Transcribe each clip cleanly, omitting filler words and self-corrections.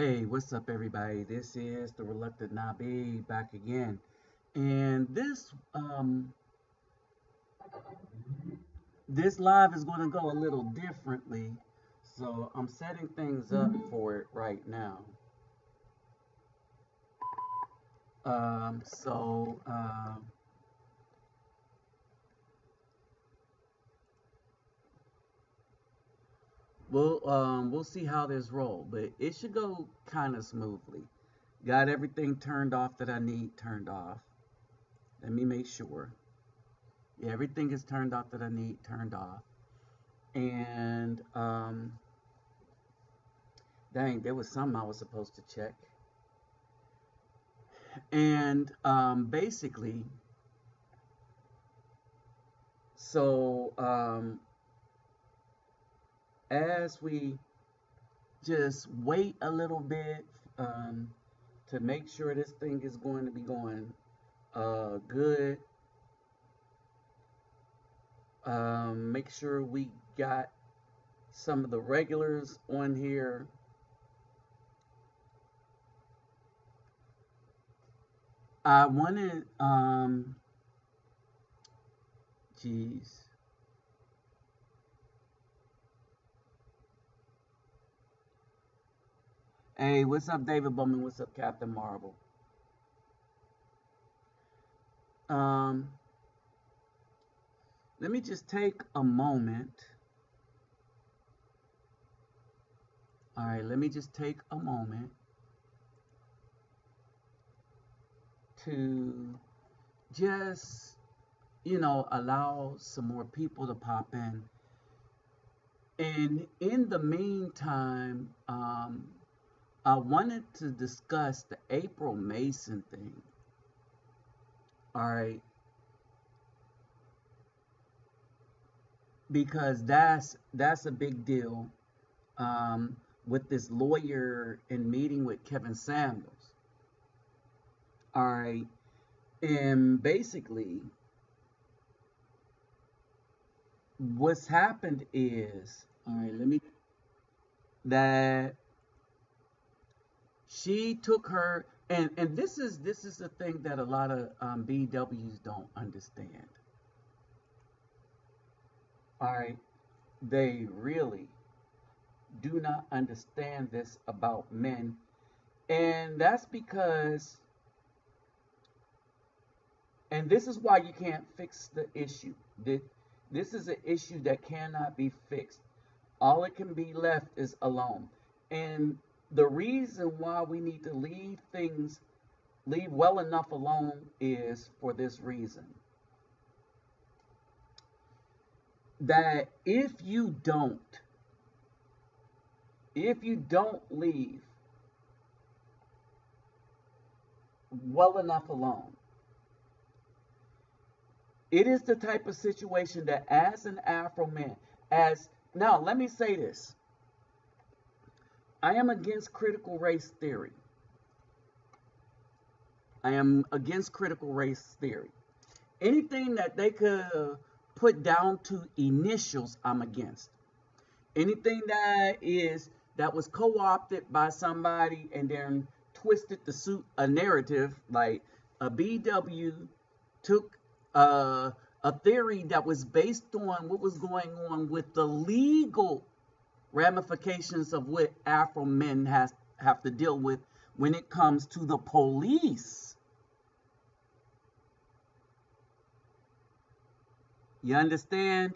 Hey, what's up, everybody? This is the Reluctant Nabi back again, and this live is going to go a little differently, so I'm setting things up for it right now. Um, so um, we'll see how this roll, but it should go kind of smoothly. Got everything turned off that I need turned off. Let me make sure. Yeah, everything is turned off that I need turned off. And dang, there was something I was supposed to check. And basically, so as we just wait a little bit to make sure this thing is going to be going good, make sure we got some of the regulars on here. I wanted, geez. Hey, what's up, David Bowman? What's up, Captain Marvel? Um, Let me just take a moment. All right, let me just take a moment to just, allow some more people to pop in. And in the meantime, I wanted to discuss the April Mason thing. All right, because that's a big deal with this lawyer in meeting with Kevin Samuels. All right, and basically, what's happened is, all right, let me that she took her, and this is the thing that a lot of BWs don't understand. All right, they really do not understand this about men, and that's because, and this is why you can't fix the issue. This is an issue that cannot be fixed. All it can be left is alone. And the reason why we need to leave well enough alone is for this reason. That if you don't leave well enough alone, it is the type of situation that as an Afro man, as now let me say this. I am against critical race theory. I am against critical race theory. Anything that they could put down to initials, I'm against. Anything that was co-opted by somebody and then twisted to suit a narrative, like a BW took a theory that was based on what was going on with the legal ramifications of what Afro men have to deal with when it comes to the police. You understand?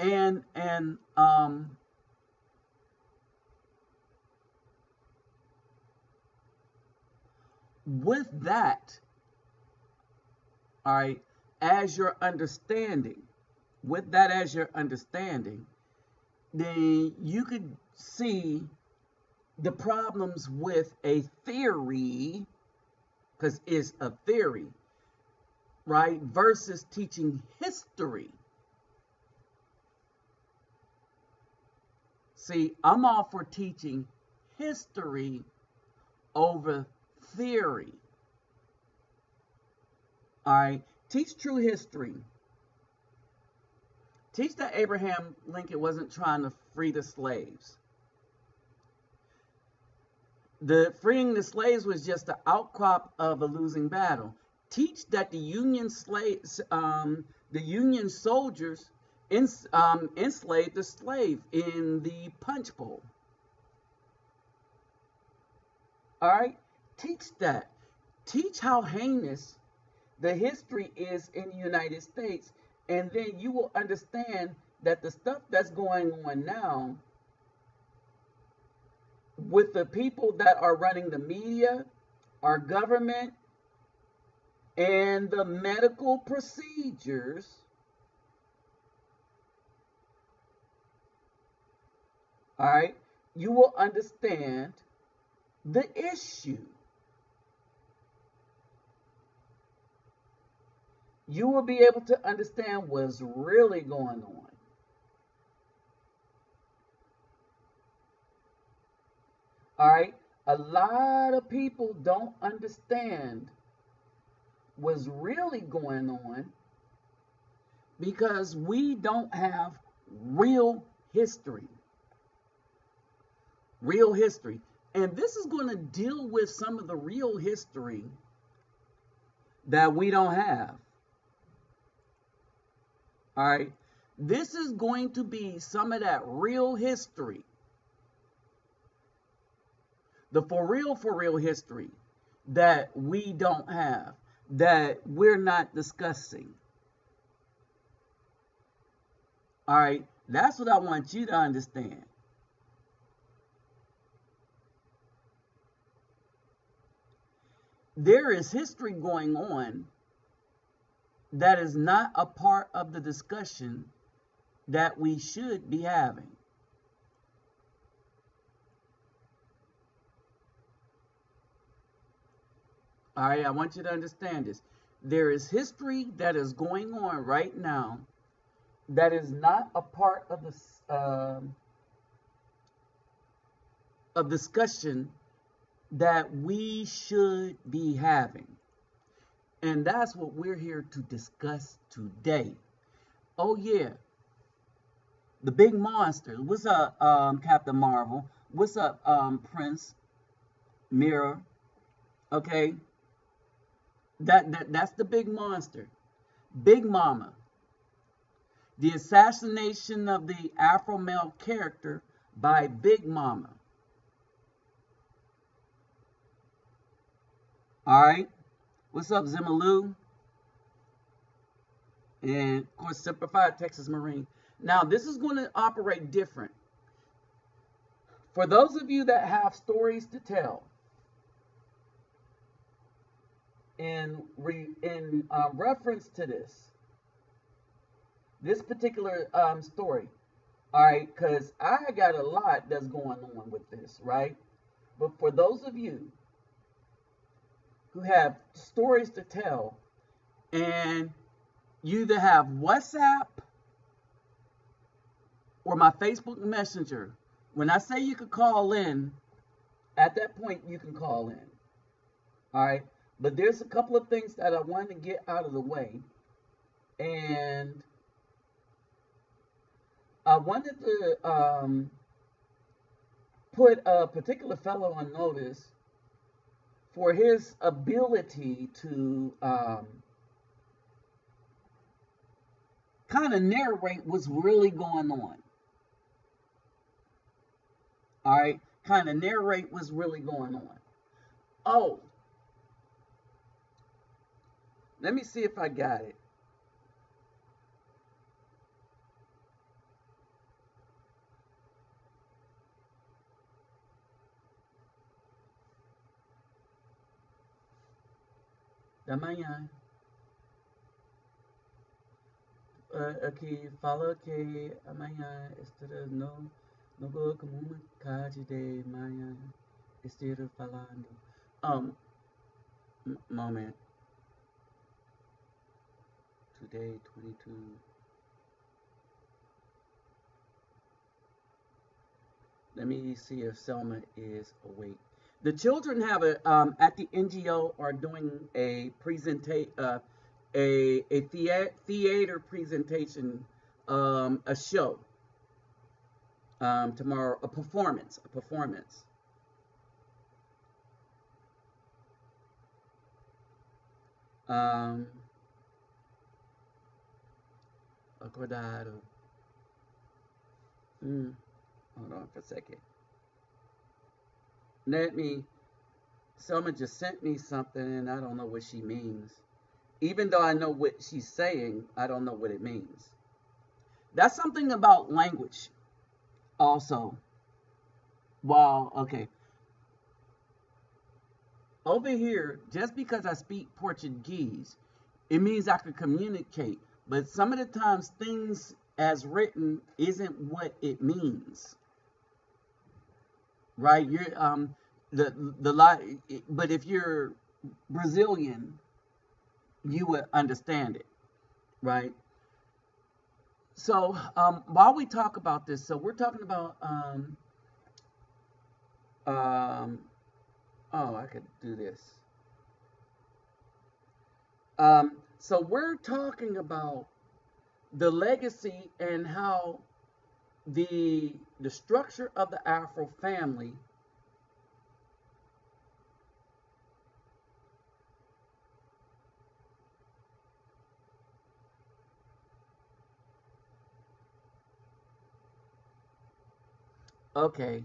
And with that, all right, as your understanding, with that as your understanding, then you could see the problems with a theory, because it's a theory, right, versus teaching history. See, I'm all for teaching history over theory. All right, teach true history. Teach that Abraham Lincoln wasn't trying to free the slaves. The freeing the slaves was just the outcrop of a losing battle. Teach that the Union slaves, the Union soldiers enslaved the slave in the punch bowl. All right, teach that. Teach how heinous the history is in the United States, and then you will understand that the stuff that's going on now with the people that are running the media, our government, and the medical procedures, all right, you will understand the issue. You will be able to understand what's really going on. All right, a lot of people don't understand what's really going on because we don't have real history. Real history. And this is going to deal with some of the real history that we don't have. All right. This is going to be some of that real history. The for real history that we don't have, that we're not discussing. All right. That's what I want you to understand. There is history going on that is not a part of the discussion that we should be having. All right, I want you to understand this. There is history that is going on right now that is not a part of the of discussion that we should be having. And that's what we're here to discuss today. Oh yeah, the big monster. What's up, Captain Marvel? What's up, Prince Mirror? Okay, that's the big monster. Big Mama. The assassination of the Afro male character by Big Mama. All right. What's up, Zimaloo? And of course, Simplified Texas Marine. Now, this is going to operate different. For those of you that have stories to tell, in reference to this particular story, all right, because I got a lot that's going on with this, right? But for those of you who have stories to tell, and you either have WhatsApp or my Facebook Messenger, when I say you could call in, at that point you can call in. All right, but there's a couple of things that I want to get out of the way, and I wanted to put a particular fellow on notice for his ability to kind of narrate what's really going on. All right, kind of narrate what's really going on. Oh, let me see if I got it. Damayan. Aqui fala que amanhã estará no comunidade de manhã esteja falando. Moment. Today 22. Let me see if Selma is awake. The children have at the NGO are doing a theater presentation, a show tomorrow, a performance. Um, acordado. Hold on for a second. Let me. Someone just sent me something and I don't know what she means. Even though I know what she's saying, I don't know what it means. That's something about language, also. Wow, okay. Over here, just because I speak Portuguese, it means I can communicate. But some of the times, things as written isn't what it means, right? The lot. But if you're Brazilian, you would understand it, right? So while we talk about this, so we're talking about um, oh, I could do this. So we're talking about the legacy and how the structure of the Afro family. Okay,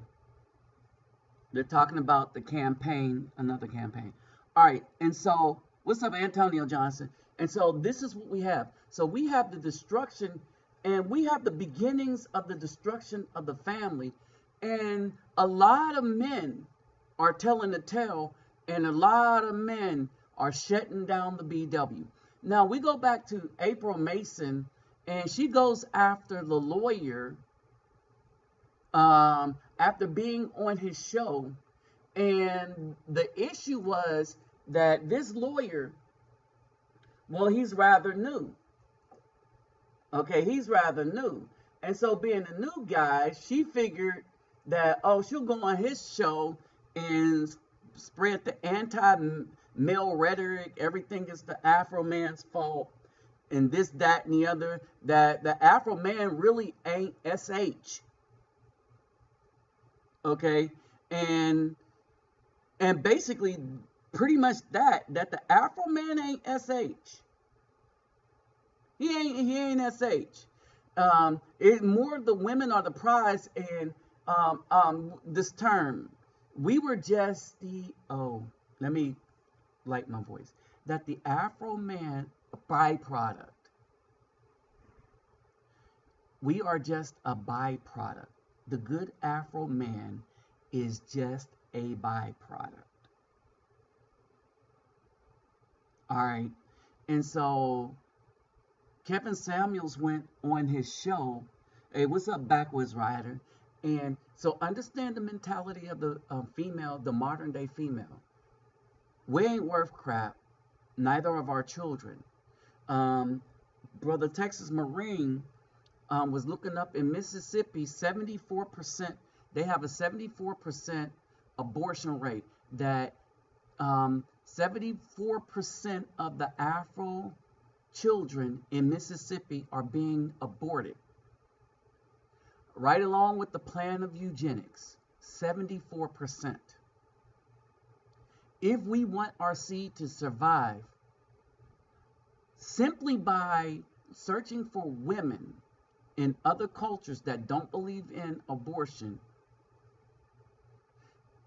they're talking about the campaign, another campaign. All right, and so what's up, Antonio Johnson? And so this is what we have. So we have the destruction, and we have the beginnings of the destruction of the family, and a lot of men are telling the tale, and a lot of men are shutting down the BW. Now we go back to April Mason, and she goes after the lawyer after being on his show. And the issue was that this lawyer, well, he's rather new. Okay, he's rather new. And so, being a new guy, she figured that, oh, she'll go on his show and spread the anti male rhetoric. Everything is the Afro man's fault, and this, that, and the other. That the Afro man really ain't SH. Okay, and basically pretty much that the Afro man ain't SH. He ain't SH. It more the women are the prize, and this term we were just the let me light my voice, that the Afro man byproduct. We are just a byproduct. The good Afro man is just a byproduct. All right. And so Kevin Samuels went on his show. Hey, what's up, Backwards Rider? And so understand the mentality of the female, the modern day female. We ain't worth crap, neither of our children. Brother Texas Marine was looking up in Mississippi, 74%, they have a 74% abortion rate. That 74% of the Afro children in Mississippi are being aborted. Right along with the plan of eugenics, 74%. If we want our seed to survive, simply by searching for women in other cultures that don't believe in abortion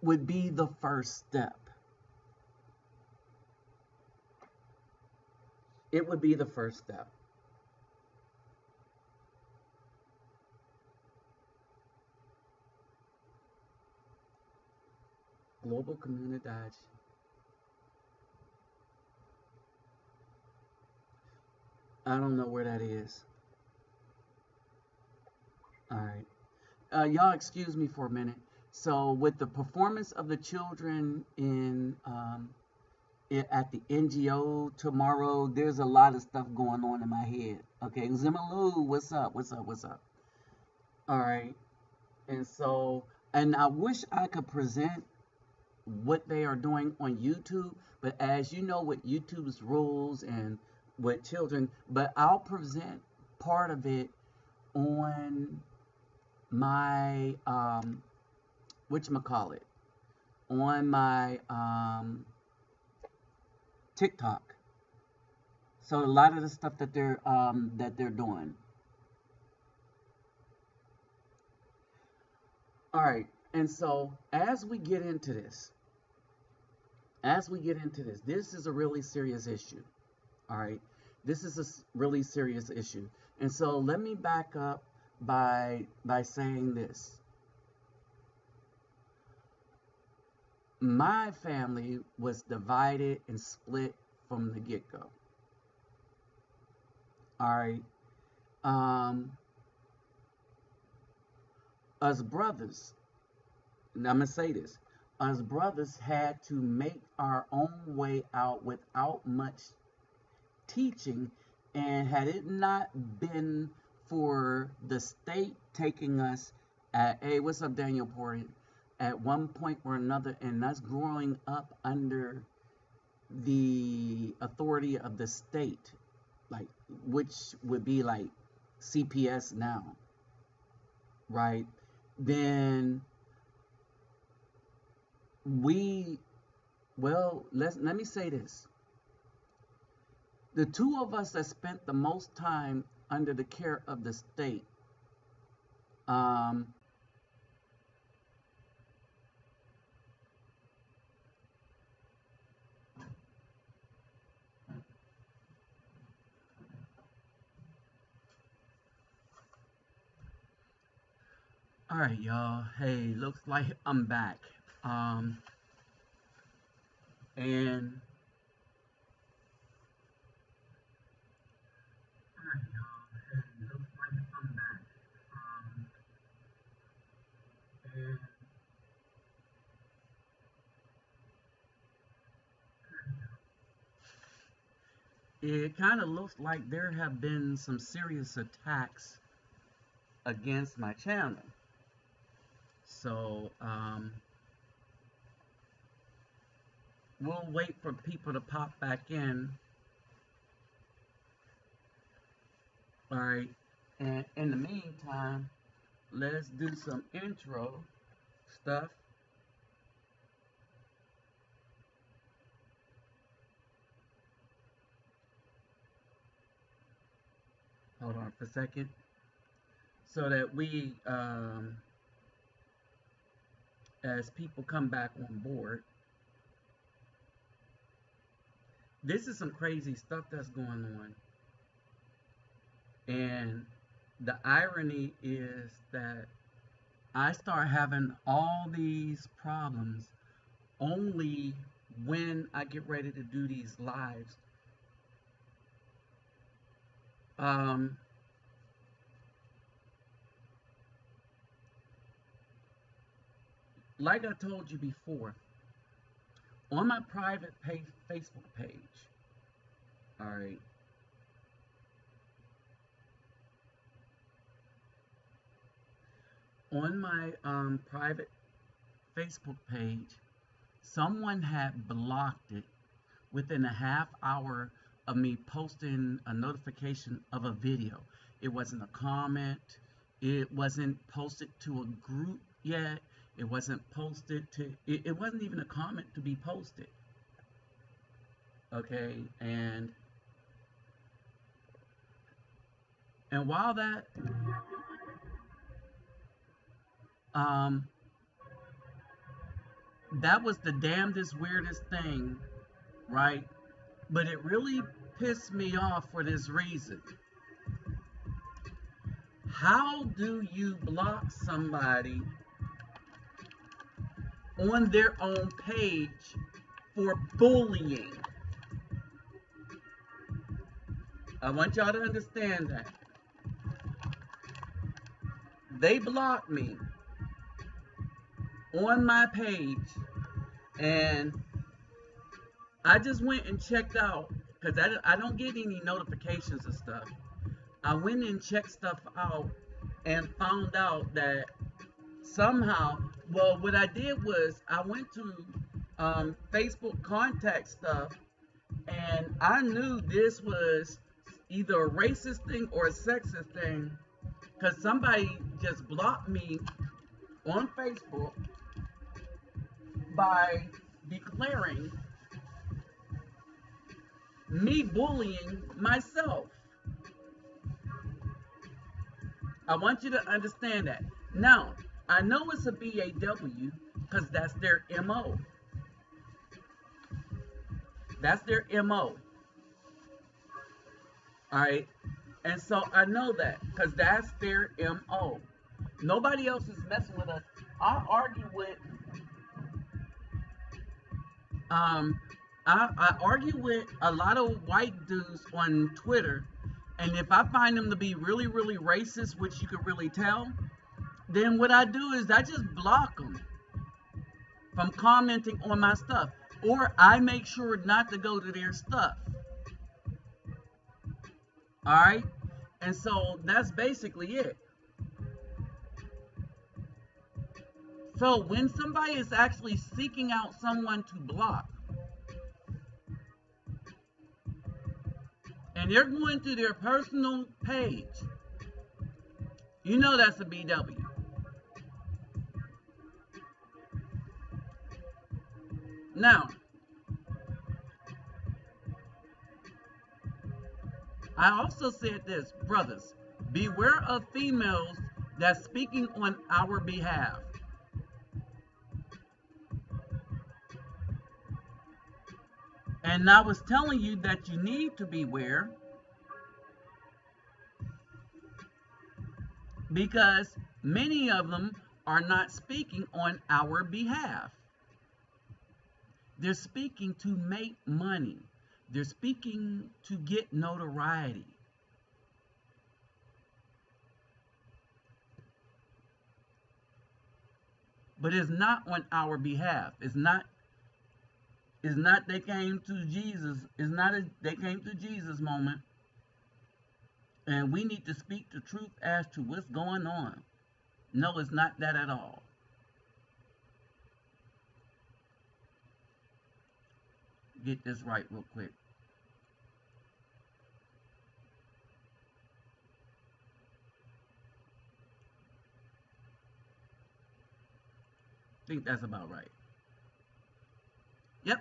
would be the first step. It would be the first step. Global community. I don't know where that is. All right. Y'all excuse me for a minute. So with the performance of the children at the NGO tomorrow, there's a lot of stuff going on in my head. Okay, Zimaloo, what's up? What's up? What's up? All right. And so, and I wish I could present what they are doing on YouTube, but as you know, with YouTube's rules and with children, but I'll present part of it on my whatchamacallit, on my TikTok. So a lot of the stuff that they're doing. All right, and so as we get into this is a really serious issue. All right, this is a really serious issue, and so let me back up by saying this. My family was divided and split from the get go. All right, um, us brothers, and I'm gonna say this, us brothers had to make our own way out without much teaching, and had it not been for the state taking us at, hey, what's up, Daniel Pori, at one point or another, and us growing up under the authority of the state, like, which would be like CPS now, right? Then we, well, let me say this. The two of us that spent the most time under the care of the state, um, all right, y'all. Hey, looks like I'm back. Um, and all right, y'all. Hey, looks like I'm back. And it kind of looks like there have been some serious attacks against my channel. So, we'll wait for people to pop back in. All right. And in the meantime, let's do some intro stuff. Hold on for a second. So that we, as people come back on board, this is some crazy stuff that's going on. And the irony is that I start having all these problems only when I get ready to do these lives. Um, like I told you before, on my private Facebook page, all right, on my private Facebook page, someone had blocked it within a half hour of me posting a notification of a video. It wasn't a comment. It wasn't posted to a group yet. It wasn't posted to, it wasn't even a comment to be posted. Okay, and while um that was the damnedest weirdest thing, right? But it really pissed me off for this reason. How do you block somebody on their own page for bullying? I want y'all to understand that. They blocked me on my page, and I just went and checked out because I don't get any notifications and stuff. I went and checked stuff out and found out that somehow, well, what I did was I went to Facebook contact stuff, and I knew this was either a racist thing or a sexist thing because somebody just blocked me on Facebook by declaring me bullying myself. I want you to understand that. Now, I know it's a BAW because that's their MO. That's their MO. All right. And so I know that because that's their MO. Nobody else is messing with us. Um, I argue with a lot of white dudes on Twitter, and if I find them to be really, really racist, which you can really tell, then what I do is I just block them from commenting on my stuff, or I make sure not to go to their stuff. All right, and so that's basically it. So when somebody is actually seeking out someone to block, and they're going to their personal page, you know that's a BW. Now, I also said this, brothers, beware of females that's speaking on our behalf. And I was telling you that you need to beware because many of them are not speaking on our behalf. They're speaking to make money. They're speaking to get notoriety. But it's not on our behalf. It's not they came to Jesus. It's not a they came to Jesus moment. And we need to speak the truth as to what's going on. No, it's not that at all. Get this right real quick. I think that's about right. Yep.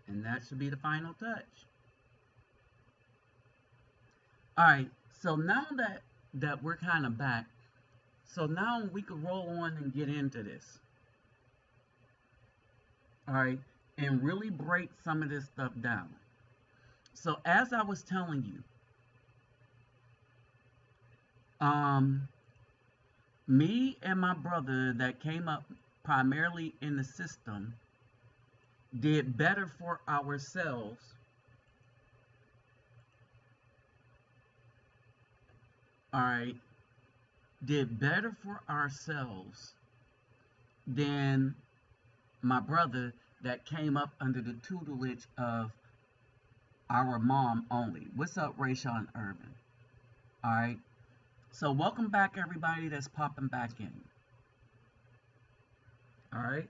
And that should be the final touch. All right. So now that we're kind of back, so now we could roll on and get into this. All right, and really break some of this stuff down. So as I was telling you, me and my brother that came up primarily in the system did better for ourselves. All right, did better for ourselves than my brother that came up under the tutelage of our mom only. What's up, Rayshawn Urban? All right. So welcome back, everybody that's popping back in. All right.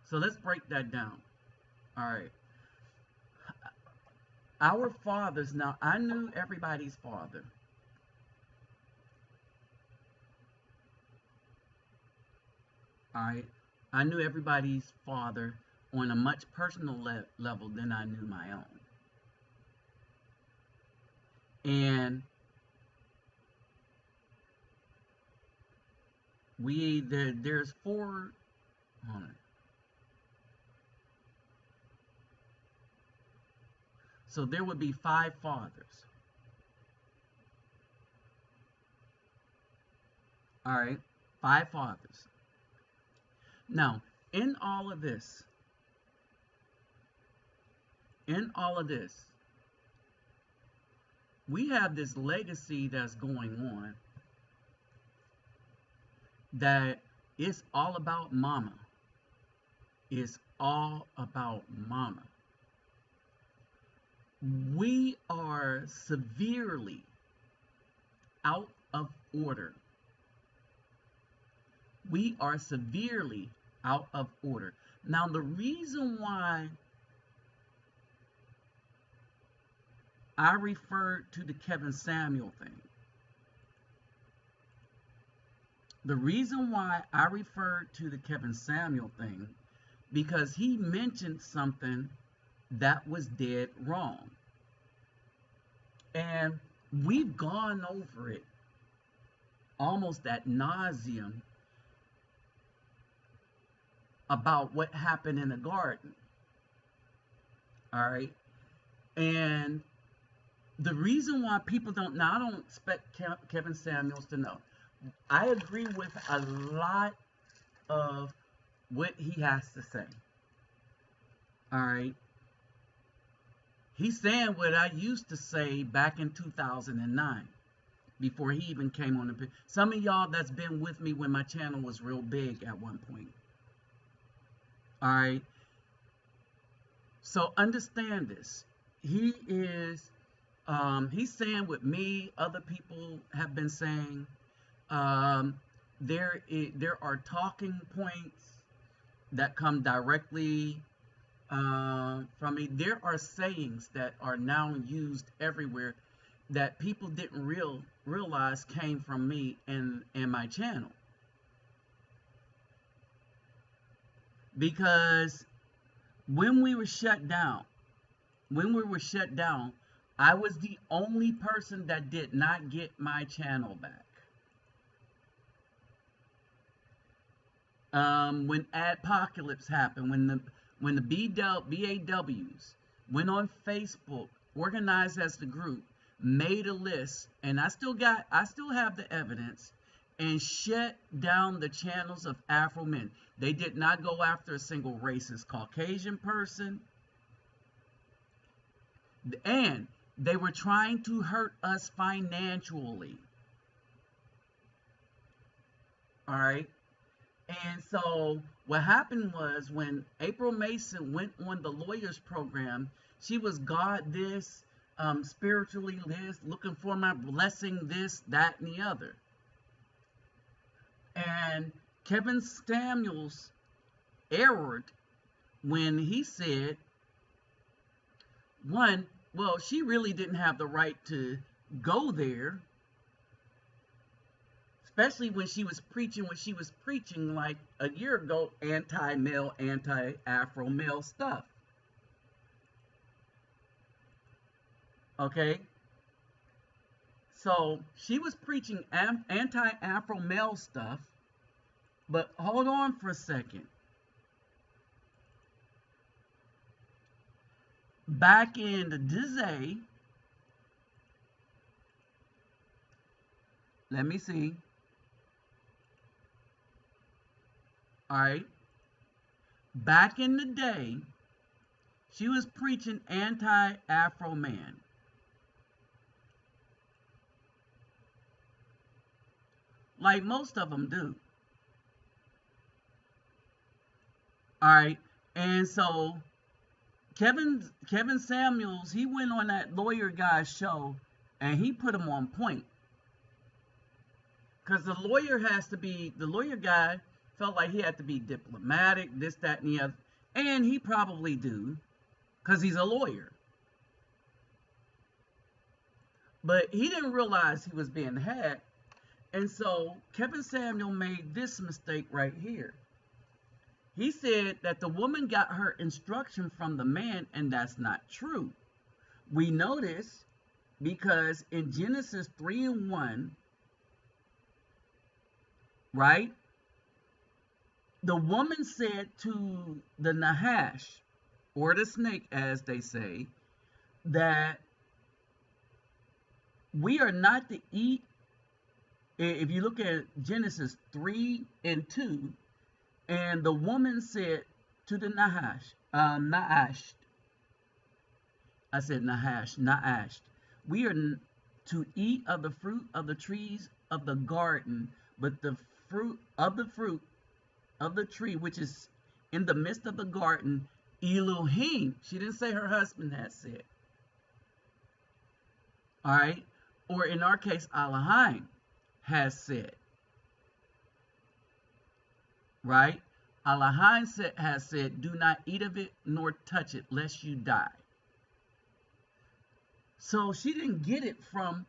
So let's break that down. All right. Our fathers, now I knew everybody's father. All right. I knew everybody's father on a much personal level than I knew my own. And there's four. Hold on. So there would be five fathers. All right, five fathers. Now, in all of this, we have this legacy that's going on that it's all about mama. It's all about mama. We are severely out of order. We are severely out of order. Now, the reason why I referred to the Kevin Samuel thing. The reason why I referred to the Kevin Samuel thing, because he mentioned something that was dead wrong. And we've gone over it almost ad nauseum about what happened in the garden. All right. And the reason why people don't know, I don't expect Kevin Samuels to know. I agree with a lot of what he has to say. All right. He's saying what I used to say back in 2009, before he even came on the picture. Some of y'all that's been with me when my channel was real big at one point. All right. So understand this. He is, he's saying what me, other people have been saying. There are talking points that come directly from me. There are sayings that are now used everywhere that people didn't realize came from me and my channel. Because when we were shut down, I was the only person that did not get my channel back. When Adpocalypse happened, when the BAWs went on Facebook, organized as the group, made a list, and I still have the evidence, and shut down the channels of Afro men. They did not go after a single racist Caucasian person, and they were trying to hurt us financially. All right. And so what happened was, when April Mason went on the lawyers program, she was God this, spiritually this, looking for my blessing this, that, and the other. And Kevin Samuels erred when he said, one, well, she really didn't have the right to go there, especially when she was preaching like a year ago, anti-male, anti-Afro male stuff. Okay? So she was preaching anti-Afro male stuff, but hold on for a second. Back in the day, let me see. All right. Back in the day, she was preaching anti-Afro man. Like most of them do. All right. And so Kevin Samuels, he went on that lawyer guy's show and he put him on point. Because the lawyer guy felt like he had to be diplomatic, this, that, and the other. And he probably do, because he's a lawyer. But he didn't realize he was being hacked. And so Kevin Samuel made this mistake right here. He said that the woman got her instruction from the man, and that's not true. We know this because in Genesis 3:1, right? The woman said to the Nahash, or the snake as they say, that we are not to eat. If you look at Genesis 3:2, and the woman said to the Nahash, I said Nahash, Naash, we are to eat of the fruit of the trees of the garden, but the fruit of the tree which is in the midst of the garden, Elohim, she didn't say her husband had said. All right, or in our case, Elohim has said. Right? Elohim has said, do not eat of it nor touch it lest you die. So she didn't get it from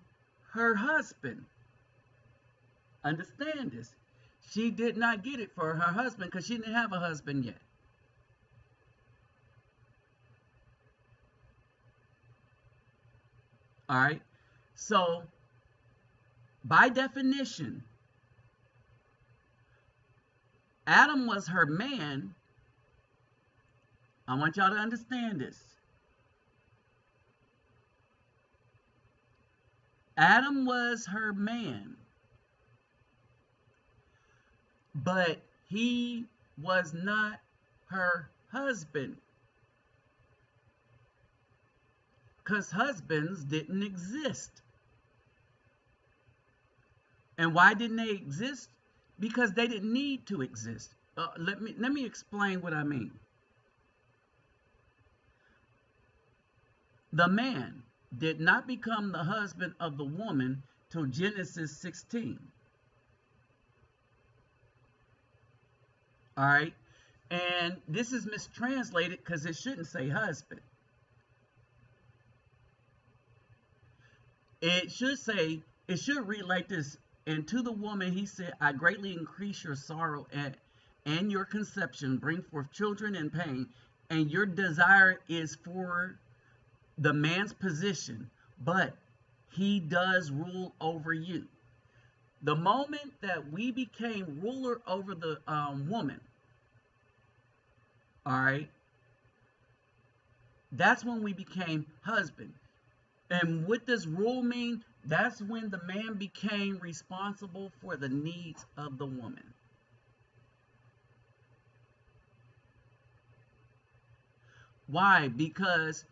her husband. Understand this. She did not get it for her husband because she didn't have a husband yet. All right. So, by definition, Adam was her man. I want y'all to understand this. Adam was her man, but he was not her husband, because husbands didn't exist. And why didn't they exist? Because they didn't need to exist. Let me explain what I mean. The man did not become the husband of the woman till Genesis 16. All right. And this is mistranslated because it shouldn't say husband. It should read like this. And to the woman he said, I greatly increase your sorrow and your conception, bring forth children in pain, and your desire is for the man's position, but he does rule over you. The moment that we became ruler over the woman, all right, that's when we became husband. And what does rule mean? That's when the man became responsible for the needs of the woman. Why? Because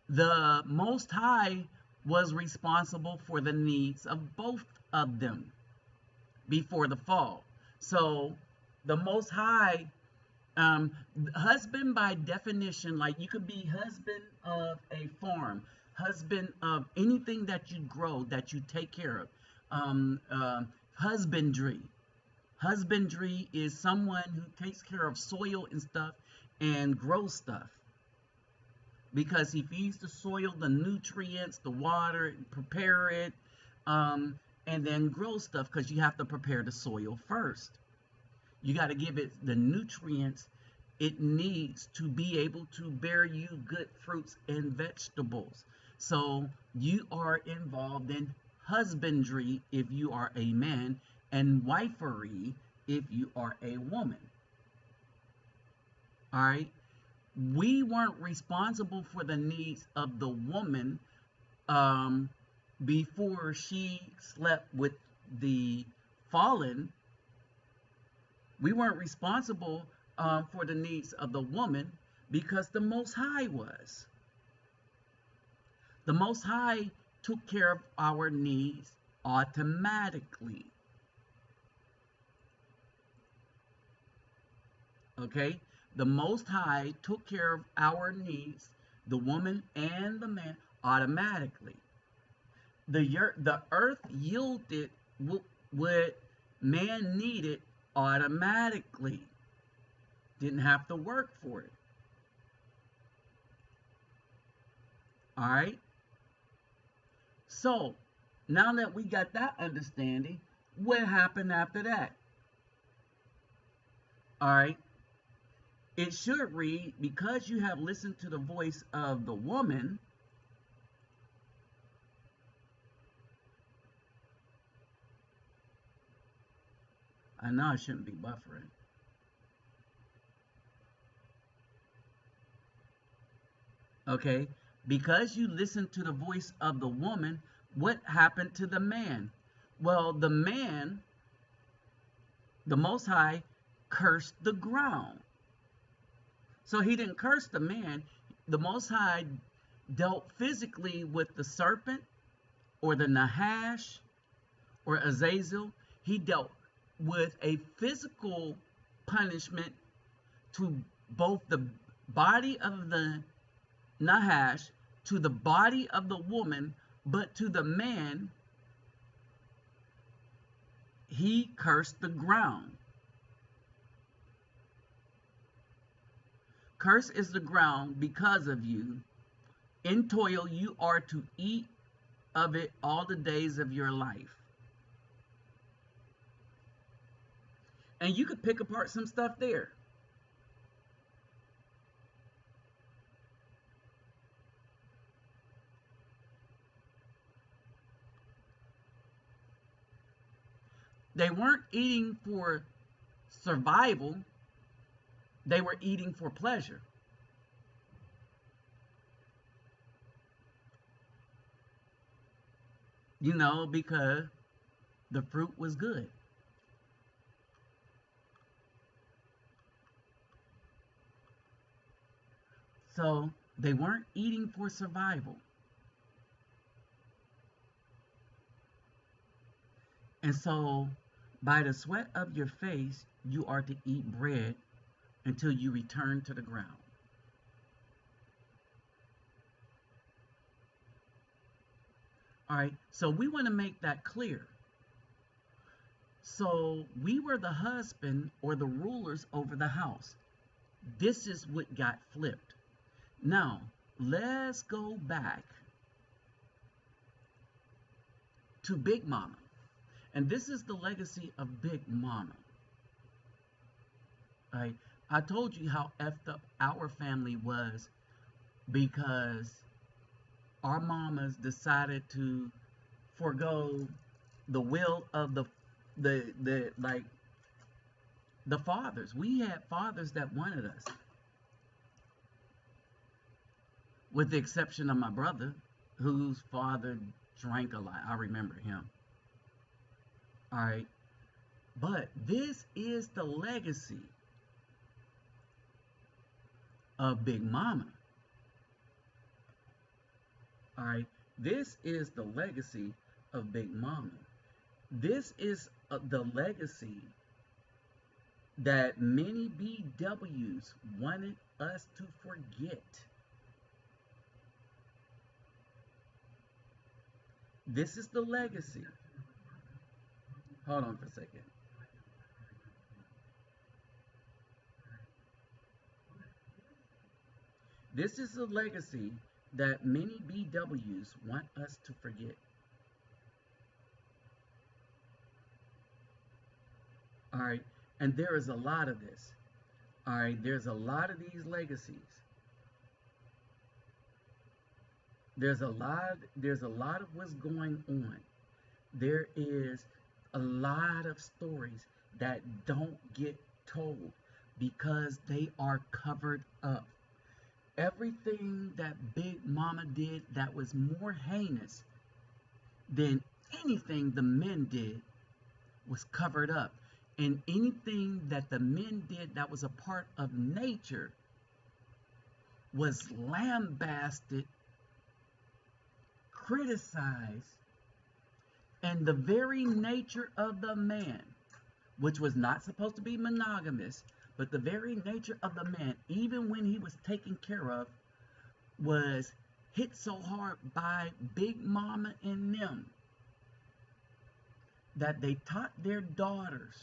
the Most High was responsible for the needs of both of them before the fall. So the Most High, husband by definition, like you could be husband of a farm, husband of anything that you grow, that you take care of. Husbandry. Husbandry is someone who takes care of soil and stuff and grows stuff. Because he feeds the soil the nutrients, the water, prepare it, and then grow stuff, because you have to prepare the soil first. You got to give it the nutrients it needs to be able to bear you good fruits and vegetables. So you are involved in husbandry if you are a man, and wifery if you are a woman. All right. We weren't responsible for the needs of the woman before she slept with the fallen. We weren't responsible for the needs of the woman because the Most High was. The Most High took care of our needs automatically. Okay? The Most High took care of our needs, the woman and the man, automatically. The earth yielded what man needed automatically. Didn't have to work for it. All right? So, now that we got that understanding, what happened after that? All right? It should read, because you have listened to the voice of the woman, I know I shouldn't be buffering. Okay, because you listened to the voice of the woman, what happened to the man? Well, the man, the Most High, cursed the ground. So he didn't curse the man. The Most High dealt physically with the serpent or the Nahash or Azazel. He dealt with a physical punishment to both the body of the Nahash, to the body of the woman, but to the man, he cursed the ground. Curse is the ground because of you. In toil, you are to eat of it all the days of your life. And you could pick apart some stuff there. They weren't eating for survival, they were eating for pleasure. Because the fruit was good. So they weren't eating for survival. And so, by the sweat of your face, you are to eat bread until you return to the ground. All right, so we want to make that clear. So we were the husband or the rulers over the house. This is what got flipped. Now, let's go back to Big Mama. And this is the legacy of Big Mama. Right? I told you how effed up our family was because our mamas decided to forego the will of the fathers. We had fathers that wanted us, with the exception of my brother, whose father drank a lot. I remember him. All right, but this is the legacy of Big Mama. All right, this is the legacy of Big Mama. This is the legacy that many BWs wanted us to forget. This is the legacy. Hold on for a second. This is the legacy that many BWs want us to forget. All right, and there is a lot of this. All right, there's a lot of these legacies. There's a lot of what's going on. There is a lot of stories that don't get told because they are covered up. Everything that Big Mama did that was more heinous than anything the men did was covered up. And anything that the men did that was a part of nature was lambasted, criticized, and the very nature of the man, which was not supposed to be monogamous, but the very nature of the man, even when he was taken care of, was hit so hard by Big Mama and them that they taught their daughters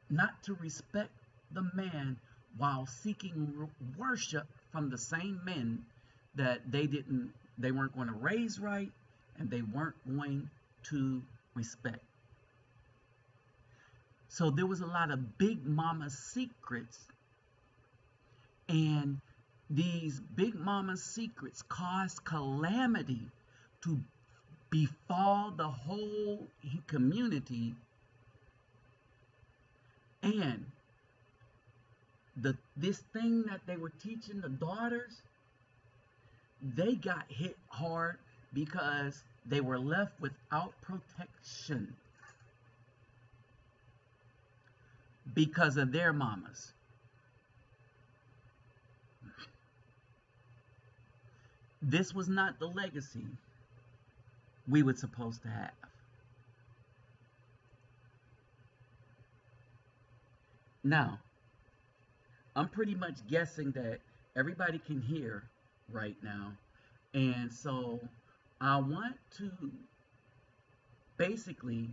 not to respect the man while seeking worship from the same men that they weren't going to raise right and they weren't going to respect. So there was a lot of Big Mama secrets, and these Big Mama secrets caused calamity to befall the whole community, and this thing that they were teaching the daughters, they got hit hard because they were left without protection because of their mamas. This was not the legacy we were supposed to have. Now, I'm pretty much guessing that everybody can hear right now. And so I want to basically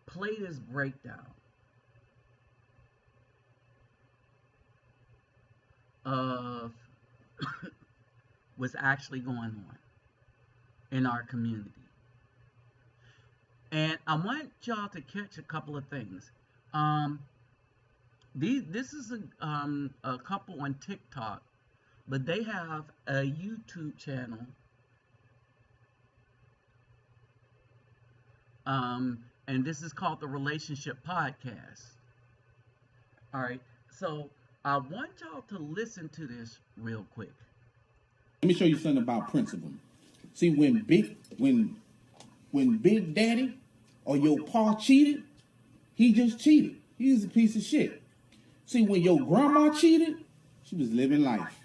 play this breakdown of what's actually going on in our community. And I want y'all to catch a couple of things. Um, this is a couple on TikTok, but they have a YouTube channel, and this is called the Relationship Podcast. All right, so I want y'all to listen to this real quick. Let me show you something about principle. See, when Big Daddy or your pa cheated, he just cheated. He was a piece of shit. See, when your grandma cheated, she was living life.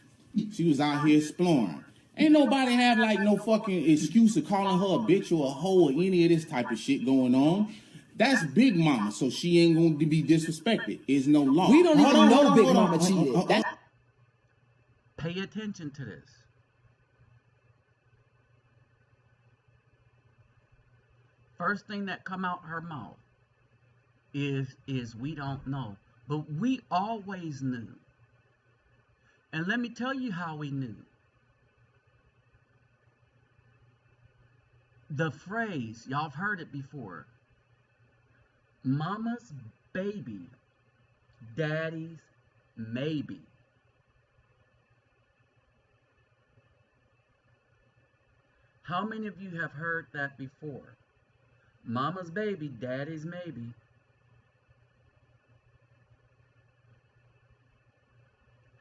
She was out here exploring. Ain't nobody have like no fucking excuse of calling her a bitch or a hoe or any of this type of shit going on. That's Big Mama, so she ain't going to be disrespected. It's no law. We don't even know Big Mama cheated. Pay attention to this. First thing that come out her mouth is we don't know. But we always knew. And let me tell you how we knew. The phrase, y'all have heard it before. Mama's baby, daddy's maybe. How many of you have heard that before? Mama's baby, daddy's maybe.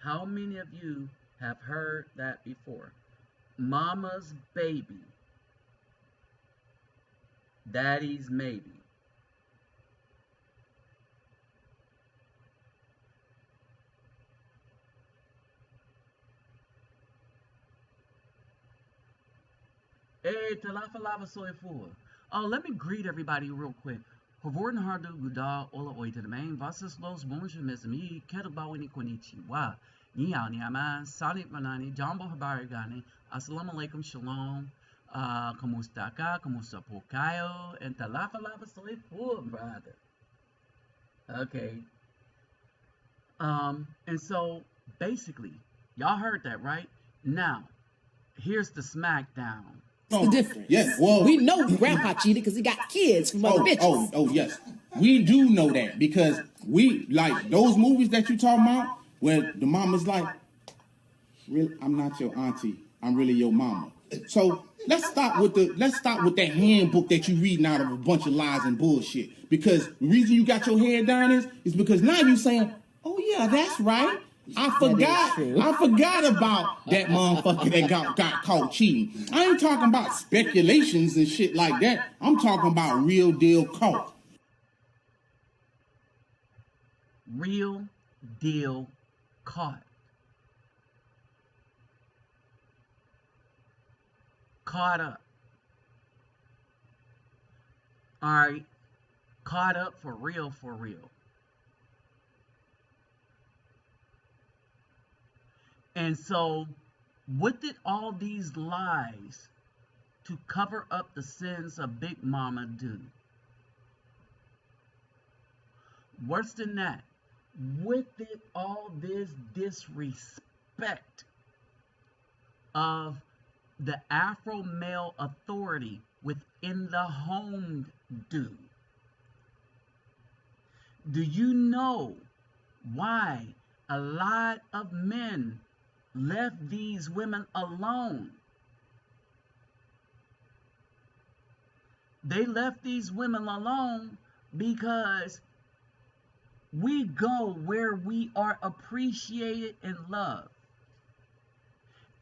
How many of you have heard that before? Mama's baby, daddy's maybe. Hey, talafalava soy full. Oh, let me greet everybody real quick. Havorn hardu guda ola oita main vasas los bonshamismi ketabawini konnichiwa. Ni hao ni ama salit manani jambo habarigani. Assalamu alaikum shalom. Kamusta ka, kamusta po kayo, and talafalava soy full, brother. Okay. And so basically, y'all heard that, right? Now, here's the smackdown. What's the difference? Yes, well, we know Grandpa cheated because he got kids from other bitches. Oh, yes. We do know that because we, like, those movies that you talking about, where the mama's like, really, I'm not your auntie, I'm really your mama. So let's start with that handbook that you reading out of a bunch of lies and bullshit. Because the reason you got your head down is because now you saying, oh yeah, that's right. I forgot about that motherfucker that got caught cheating. I ain't talking about speculations and shit like that. I'm talking about real deal caught. Real deal caught. Caught up. Alright. Caught up for real, for real. And so, what did all these lies to cover up the sins of Big Mama do? Worse than that, what did all this disrespect of the Afro male authority within the home do? Do you know why a lot of men left these women alone? They left these women alone because we go where we are appreciated and loved.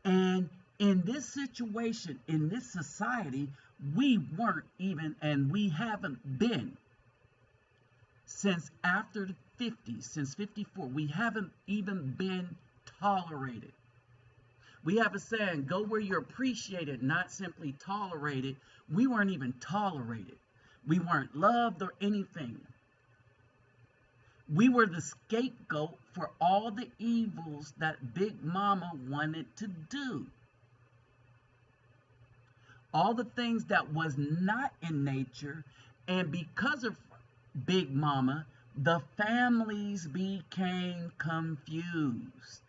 And in this situation, in this society, we weren't even, and we haven't been since after the 50s, since 54, we haven't even been tolerated. We have a saying, go where you're appreciated, not simply tolerated. We weren't even tolerated. We weren't loved or anything. We were the scapegoat for all the evils that Big Mama wanted to do. All the things that was not in nature, and because of Big Mama, the families became confused.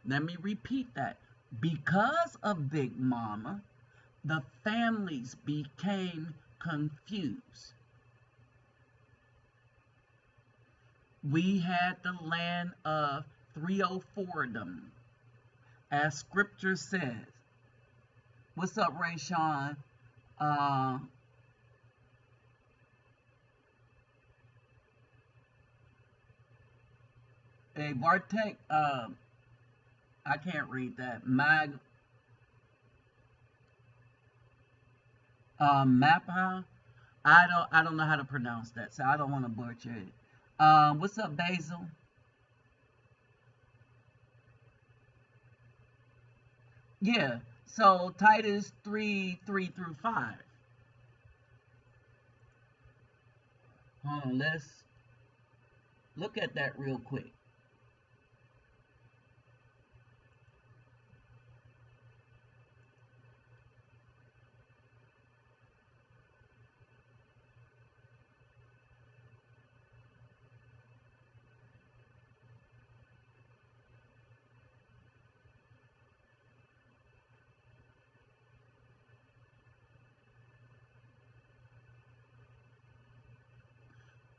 Let me repeat that. Because of Big Mama, the families became confused. We had the land of 304 as scripture says. What's up, Ray Sean? Hey, Bartek, I can't read that. Mapa. I don't know how to pronounce that, so I don't want to butcher it. What's up, Basil? Yeah. So Titus 3:3-5. Hold on, let's look at that real quick.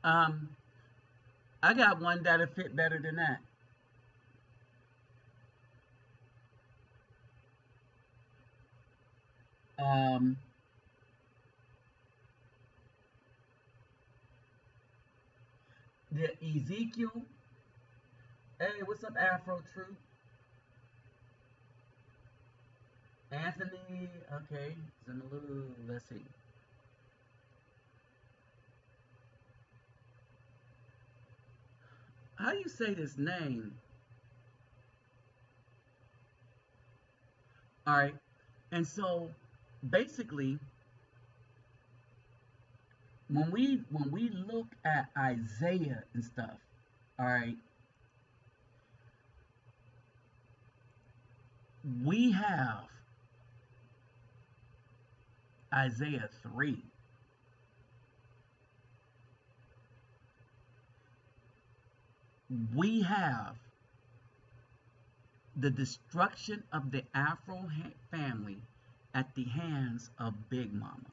Um, I got one that'll fit better than that. Um, the Ezekiel. Hey, what's up, Afro Troop? Anthony. Okay, let's see. How do you say this name? All right, and so basically, when we look at Isaiah and stuff, all right, we have Isaiah 3. We have the destruction of the Afro family at the hands of Big Mama.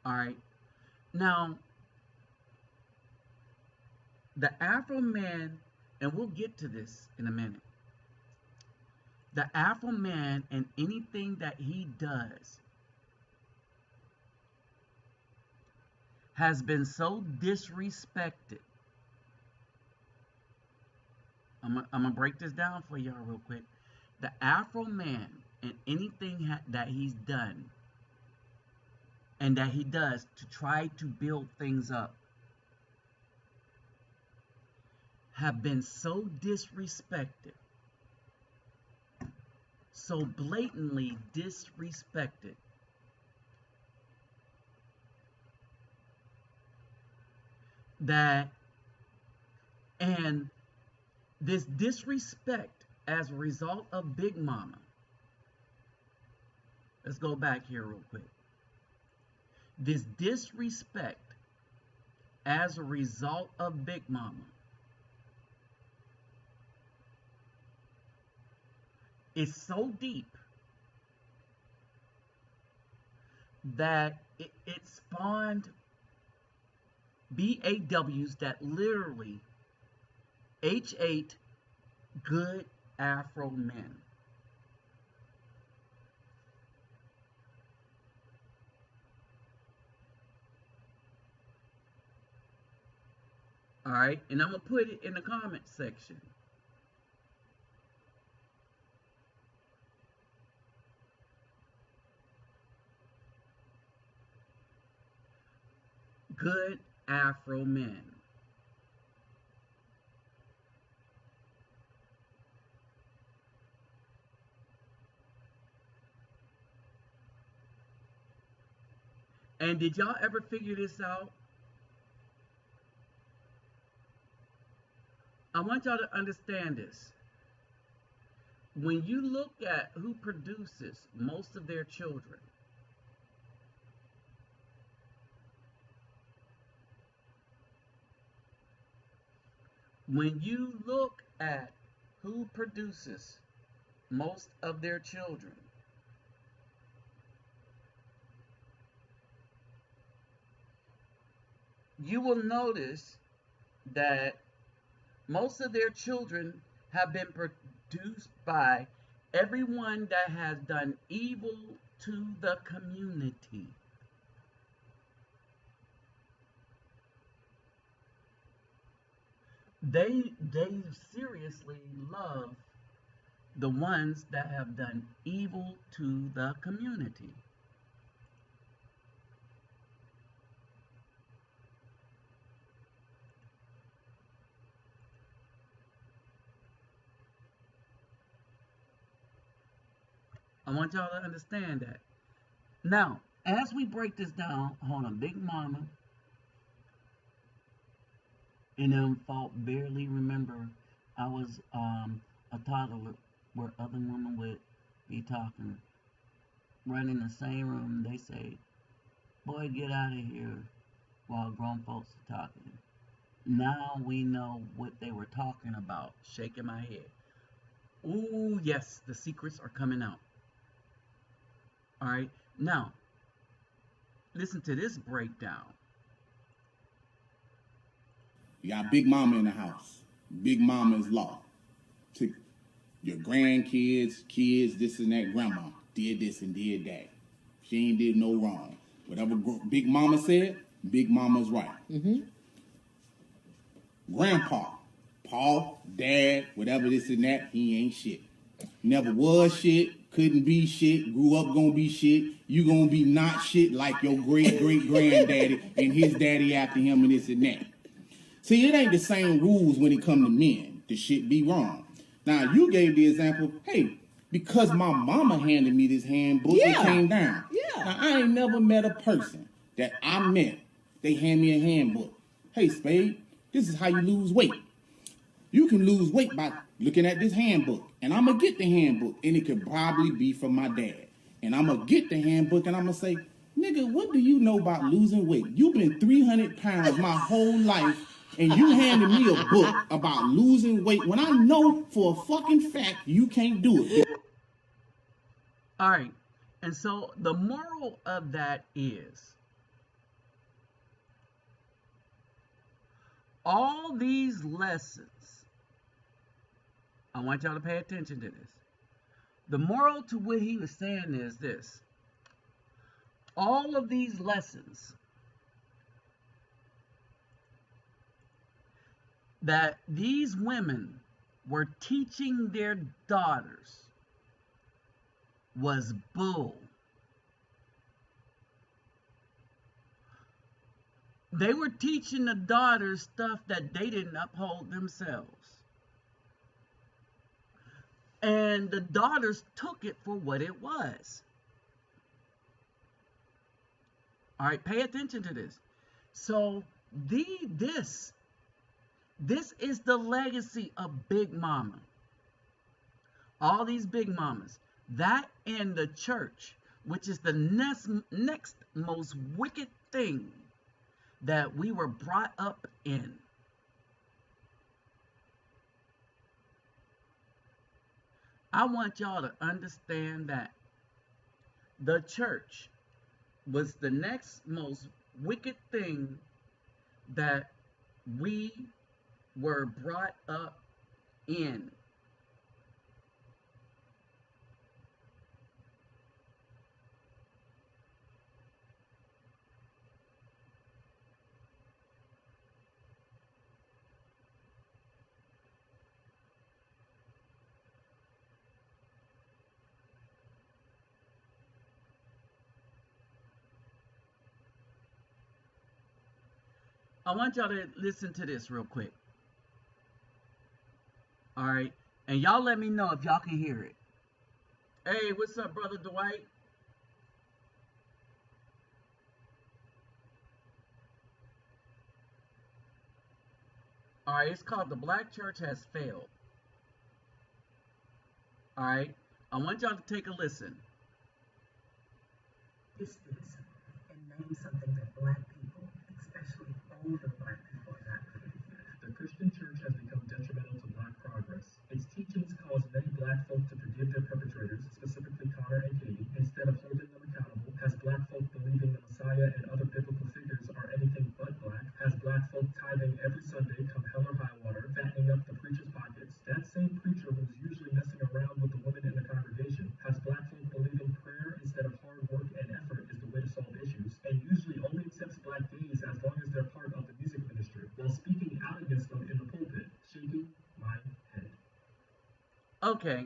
All right. Now, the Afro man, and we'll get to this in a minute. The Afro man and anything that he does has been so disrespected. I'm gonna break this down for y'all real quick. The Afro man and anything that he's done and that he does to try to build things up have been so disrespected, so blatantly disrespected, that, and this disrespect as a result of Big Mama. Let's go back here real quick. This disrespect as a result of Big Mama is so deep that it spawned BAWs that literally H8 good Afro men. All right, and I'm gonna put it in the comment section. Good Afro men. And did y'all ever figure this out? I want y'all to understand this. When you look at who produces most of their children, when you look at who produces most of their children, you will notice that most of their children have been produced by everyone that has done evil to the community. They seriously love the ones that have done evil to the community. I want y'all to understand that. Now, as we break this down, hold on, Big Mama and them folk barely remember I was a toddler where other women would be talking, running the same room. They say, "Boy, get out of here," while grown folks are talking. Now we know what they were talking about. Shaking my head. Ooh, yes, the secrets are coming out. All right. Now, listen to this breakdown. You got Big Mama in the house. Big Mama is law. To your grandkids, kids, this and that. Grandma did this and did that. She ain't did no wrong. Whatever Big Mama said, Big Mama's right. Grandpa, Pa, Dad, whatever this and that, he ain't shit. Never was shit, couldn't be shit, grew up gonna be shit. You gonna be not shit like your great-great-granddaddy and his daddy after him and this and that. See, it ain't the same rules when it come to men. The shit be wrong. Now, you gave the example, hey, because my mama handed me this handbook, it came down. Yeah. Now, I ain't never met a person that I met, they hand me a handbook. Hey, Spade, this is how you lose weight. You can lose weight by looking at this handbook. And I'm going to get the handbook, and it could probably be from my dad. And I'm going to get the handbook, and I'm going to say, nigga, what do you know about losing weight? You've been 300 pounds my whole life, and you handed me a book about losing weight when I know for a fucking fact you can't do it. All right. And so the moral of that is all these lessons, I want y'all to pay attention to this. The moral to what he was saying is this. All of these lessons that these women were teaching their daughters was bull. They were teaching the daughters stuff that they didn't uphold themselves. And the daughters took it for what it was. All right, pay attention to this. So this is the legacy of Big Mama. All these Big Mamas. That in the church, which is the next most wicked thing that we were brought up in. I want y'all to understand that the church was the next most wicked thing that we were brought up in. I want y'all to listen to this real quick. All right. And y'all let me know if y'all can hear it. Hey, what's up, Brother Dwight? All right. It's called The Black Church Has Failed. All right. I want y'all to take a listen. This and name something that black people, especially older black people, are not. The Christian church has become progress. Its teachings cause many black folk to forgive their perpetrators, specifically Connor and Katie, instead of holding them accountable, has black folk believing the Messiah and other biblical figures are anything but black, has black folk tithing every Sunday come hell or high water, fattening up the preacher's pockets. That same preacher who's usually messing around with the women in the congregation has black folk believing prayer instead of hard work and effort is the way to solve issues, and usually only accepts black gays as long as they're part of the music ministry, while speaking out against them in the pulpit, shaking my head. Okay.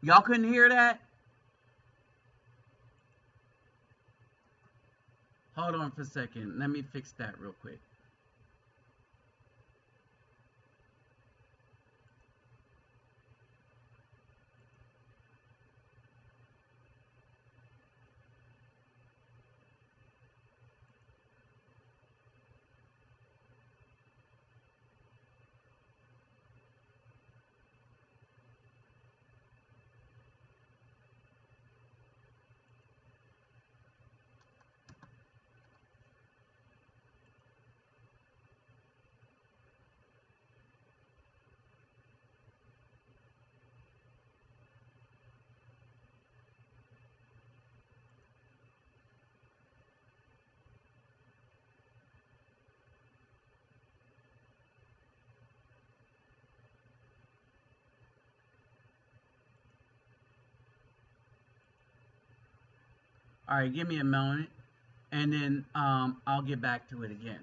Y'all couldn't hear that? Hold on for a second. Let me fix that real quick. All right, give me a moment, and then I'll get back to it again.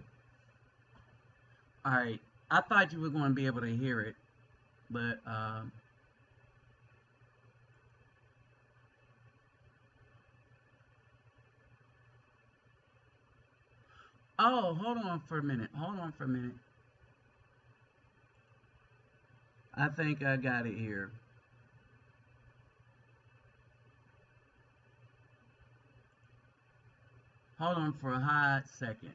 All right, I thought you were going to be able to hear it, but oh, hold on for a minute. Hold on for a minute. I think I got it here. Hold on for a hot second.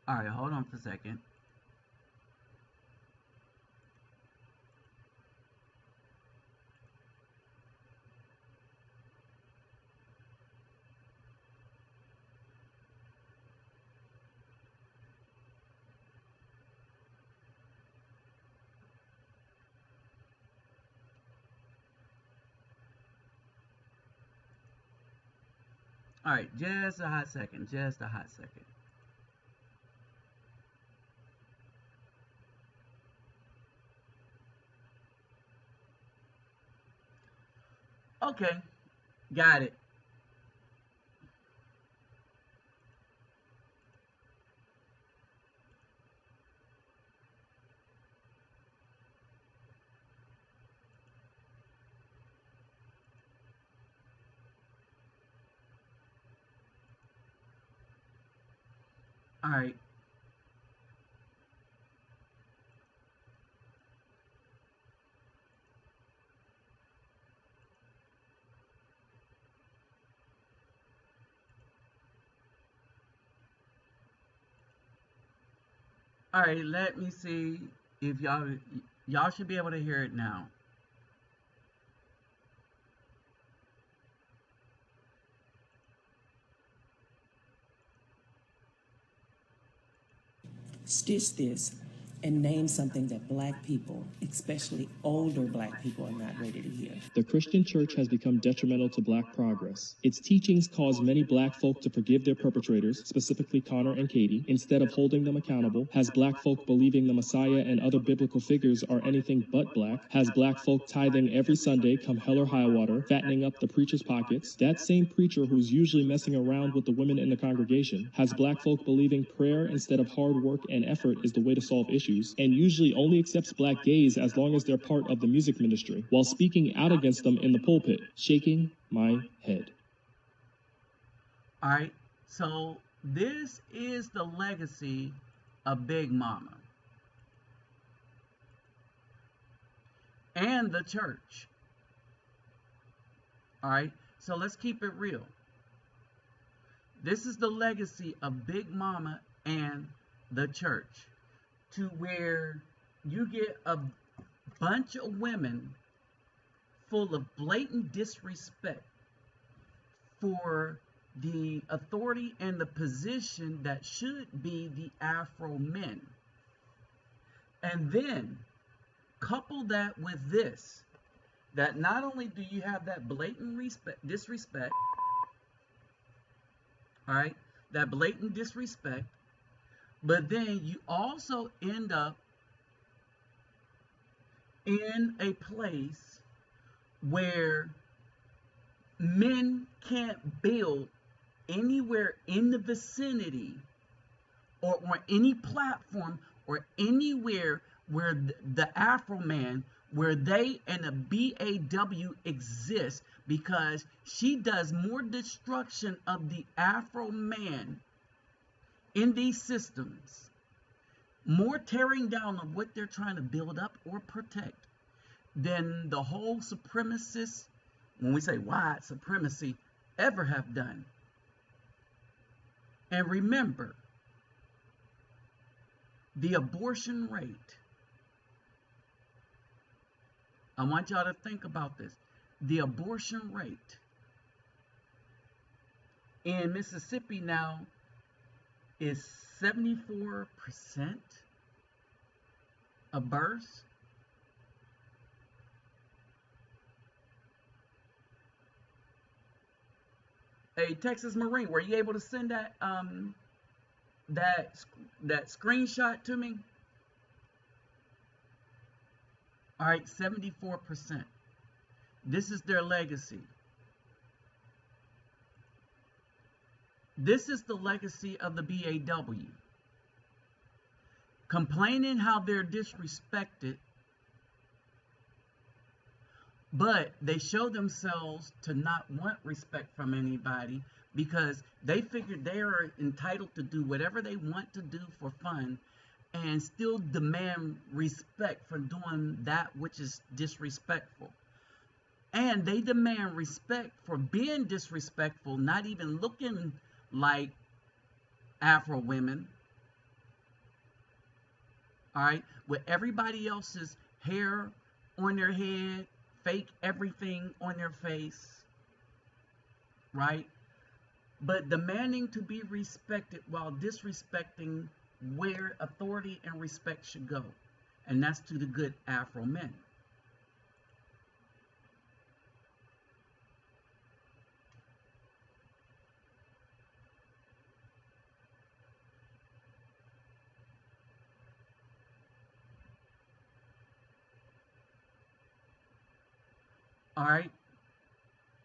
All right, hold on for a second. All right, just a hot second. Just a hot second. Okay, got it. All right. All right, let me see if y'all should be able to hear it now. Stitch this and name something that black people, especially older black people, are not ready to hear. The Christian church has become detrimental to black progress. Its teachings cause many black folk to forgive their perpetrators, specifically Connor and Katie, instead of holding them accountable, has black folk believing the Messiah and other biblical figures are anything but black, has black folk tithing every Sunday come hell or high water, fattening up the preacher's pockets. That same preacher who's usually messing around with the women in the congregation has black folk believing prayer instead of hard work and effort is the way to solve issues, and usually only accepts black gays as long as they're part of the music ministry, while speaking out against them in the pulpit, shaking my head. All right. So this is the legacy of Big Mama. and the church. All right, so let's keep it real. This is the legacy of Big Mama and the church, to where you get a bunch of women full of blatant disrespect for the authority and the position that should be the Afro men. And then couple that with this, that not only do you have that blatant disrespect, all right, that blatant disrespect, but then you also end up in a place where men can't build anywhere in the vicinity or on any platform or anywhere where the Afro man, where they and the BAW exist, because she does more destruction of the Afro man in these systems, more tearing down of what they're trying to build up or protect, than the whole supremacists, when we say white supremacy, ever have done. And remember, the abortion rate, I want y'all to think about this. The abortion rate in Mississippi now is 74% of births. Hey, Texas Marine, were you able to send that that screenshot to me? All right, 74%. This is their legacy. This is the legacy of the BAW. Complaining how they're disrespected, but they show themselves to not want respect from anybody because they figure they are entitled to do whatever they want to do for fun and still demand respect for doing that which is disrespectful. And they demand respect for being disrespectful, not even looking like Afro women. All right, with everybody else's hair on their head, fake everything on their face, right? But demanding to be respected while disrespecting where authority and respect should go. And that's to the good Afro men. All right.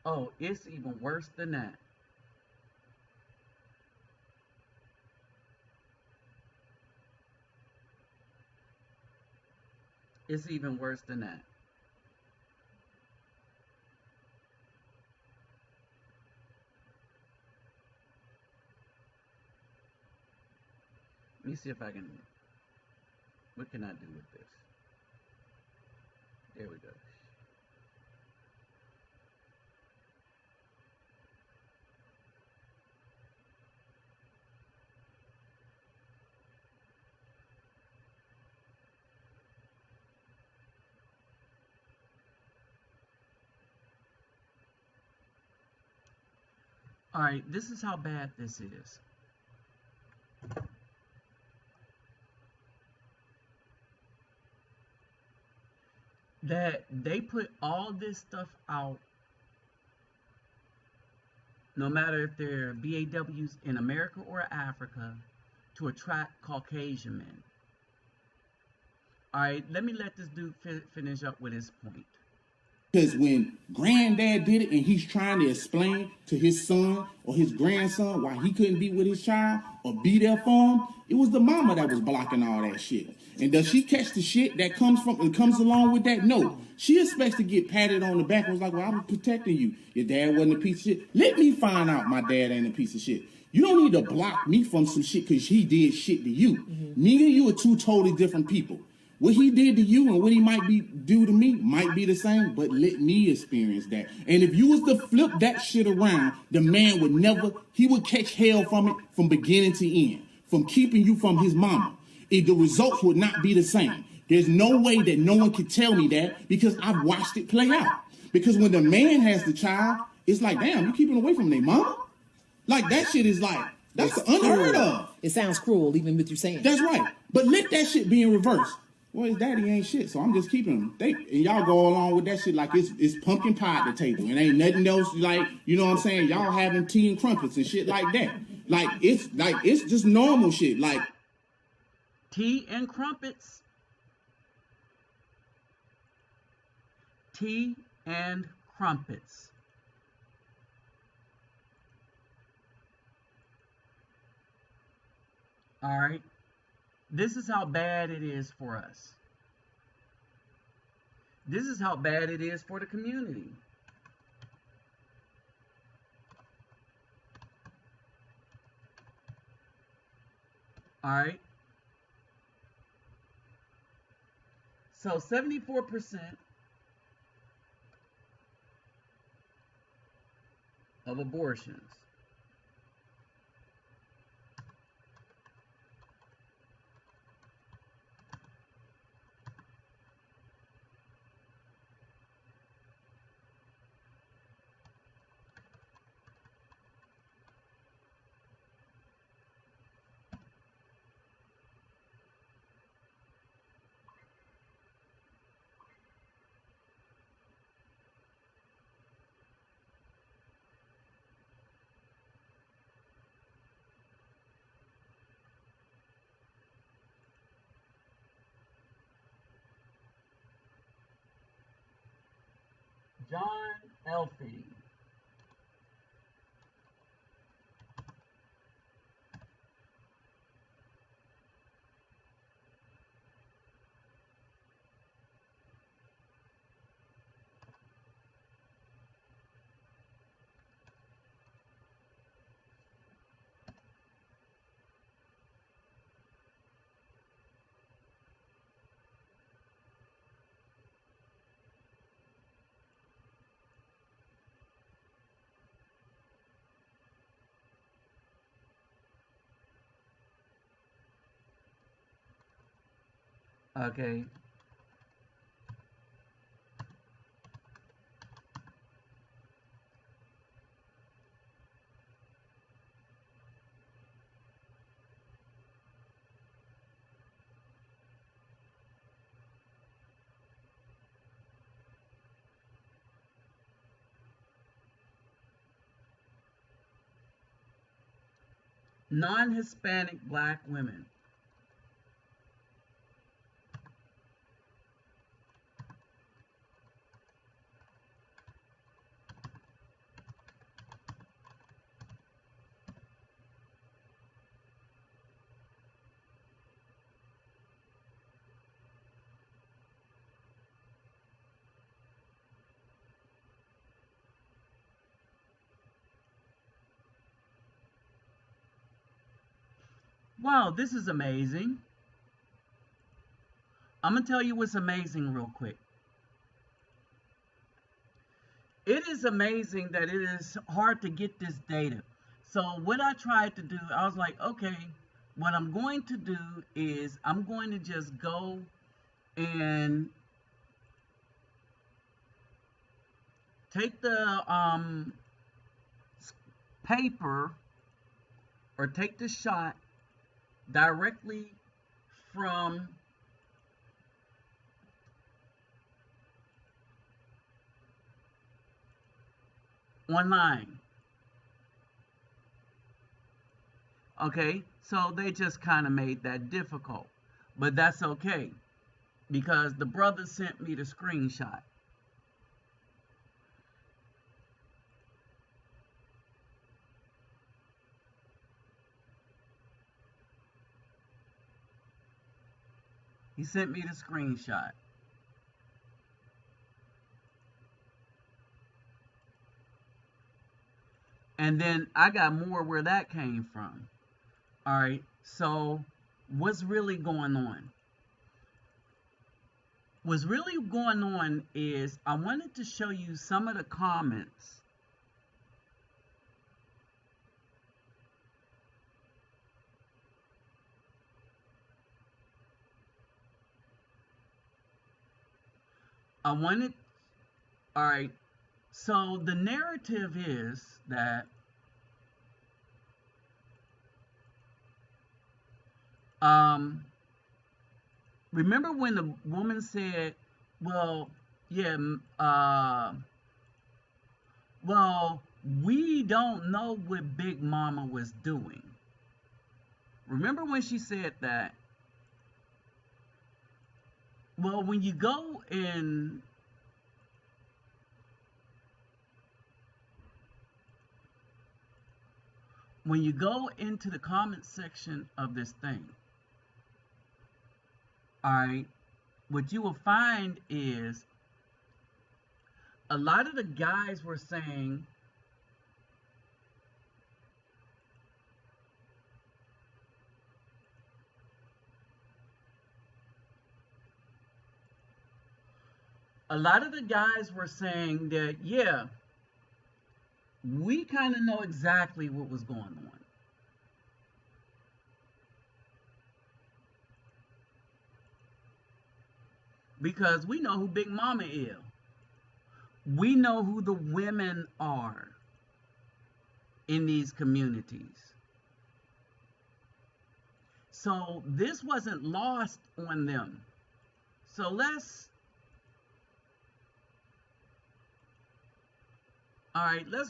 Oh, it's even worse than that. It's even worse than that. Let me see if I can. What can I do with this? There we go. All right, this is how bad this is. That they put all this stuff out, no matter if they're BAWs in America or Africa, to attract Caucasian men. All right, let me let this dude finish up with his point. Because when granddad did it and he's trying to explain to his son or his grandson why he couldn't be with his child or be there for him, it was the mama that was blocking all that shit. And does she catch the shit that comes along with that? No. She expects to get patted on the back and was like, well, I was protecting you. Your dad wasn't a piece of shit. Let me find out my dad ain't a piece of shit. You don't need to block me from some shit because he did shit to you. Me and you are two totally different people. What he did to you and what he might be do to me might be the same, but let me experience that. And if you was to flip that shit around, the man would never, he would catch hell from it from beginning to end, from keeping you from his mama. The results would not be the same. There's no way that no one could tell me that because I've watched it play out. Because when the man has the child, it's like, damn, you keeping away from their mama? Like, that shit is like, that's unheard of. It sounds cruel, even with you saying. That's right. But let that shit be in reverse. Well, his daddy ain't shit, so I'm just keeping him. And y'all go along with that shit like it's pumpkin pie at the table. And ain't nothing else like, you know what I'm saying? Y'all having tea and crumpets and shit like that. It's just normal shit. Like, tea and crumpets. Tea and crumpets. All right. This is how bad it is for us. This is how bad it is for the community. All right. So 74% of abortions John Elfie. Okay. Non-Hispanic black women. Wow, this is amazing. I'm going to tell you what's amazing real quick. It is amazing that it is hard to get this data. So what I tried to do, I was like, okay, what I'm going to do is I'm going to just go and take the paper or take the shot directly from online. Okay, so they just kind of made that difficult, but that's okay because the brother sent me the screenshot. He sent me the screenshot. And then I got more where that came from. All right, so what's really going on? what's really going on is I wanted to show you some of the comments. I wanted, all right, so the narrative is that remember when the woman said, well, yeah, well, we don't know what Big Mama was doing. Remember when she said that? Well, when you go in, when you go into the comment section of this thing, all right, what you will find is a lot of the guys were saying, that, yeah, we kind of know exactly what was going on. Because we know who Big Mama is. We know who the women are in these communities. So this wasn't lost on them. So let's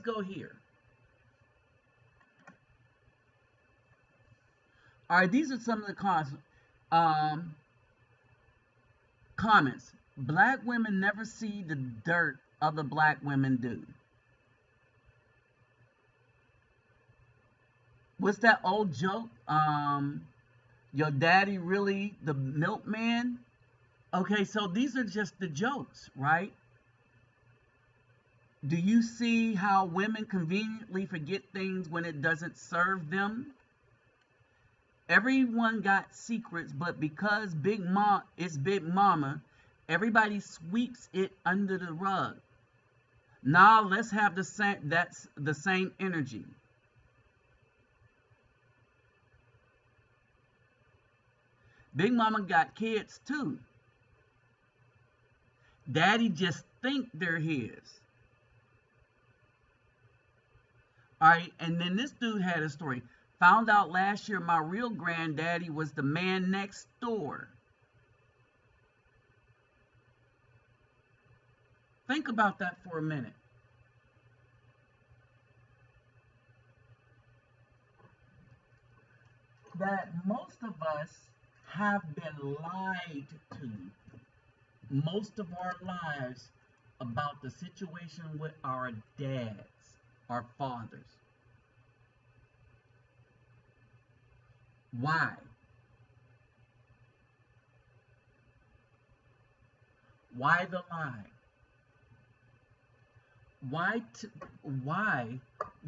go here. All right, these are some of the comments. Black women never see the dirt other black women do. What's that old joke? Your daddy really the milkman? Okay, so these are just the jokes, right? Do you see how women conveniently forget things when it doesn't serve them? Everyone got secrets, but because it's Big Mama, everybody sweeps it under the rug. Now let's have the same energy. Big Mama got kids too. Daddy just think they're his. All right, and then this dude had a story. Found out last year my real granddaddy was the man next door. Think about that for a minute. That most of us have been lied to most of our lives about the situation with our dads, our fathers. Why? Why the lie? Why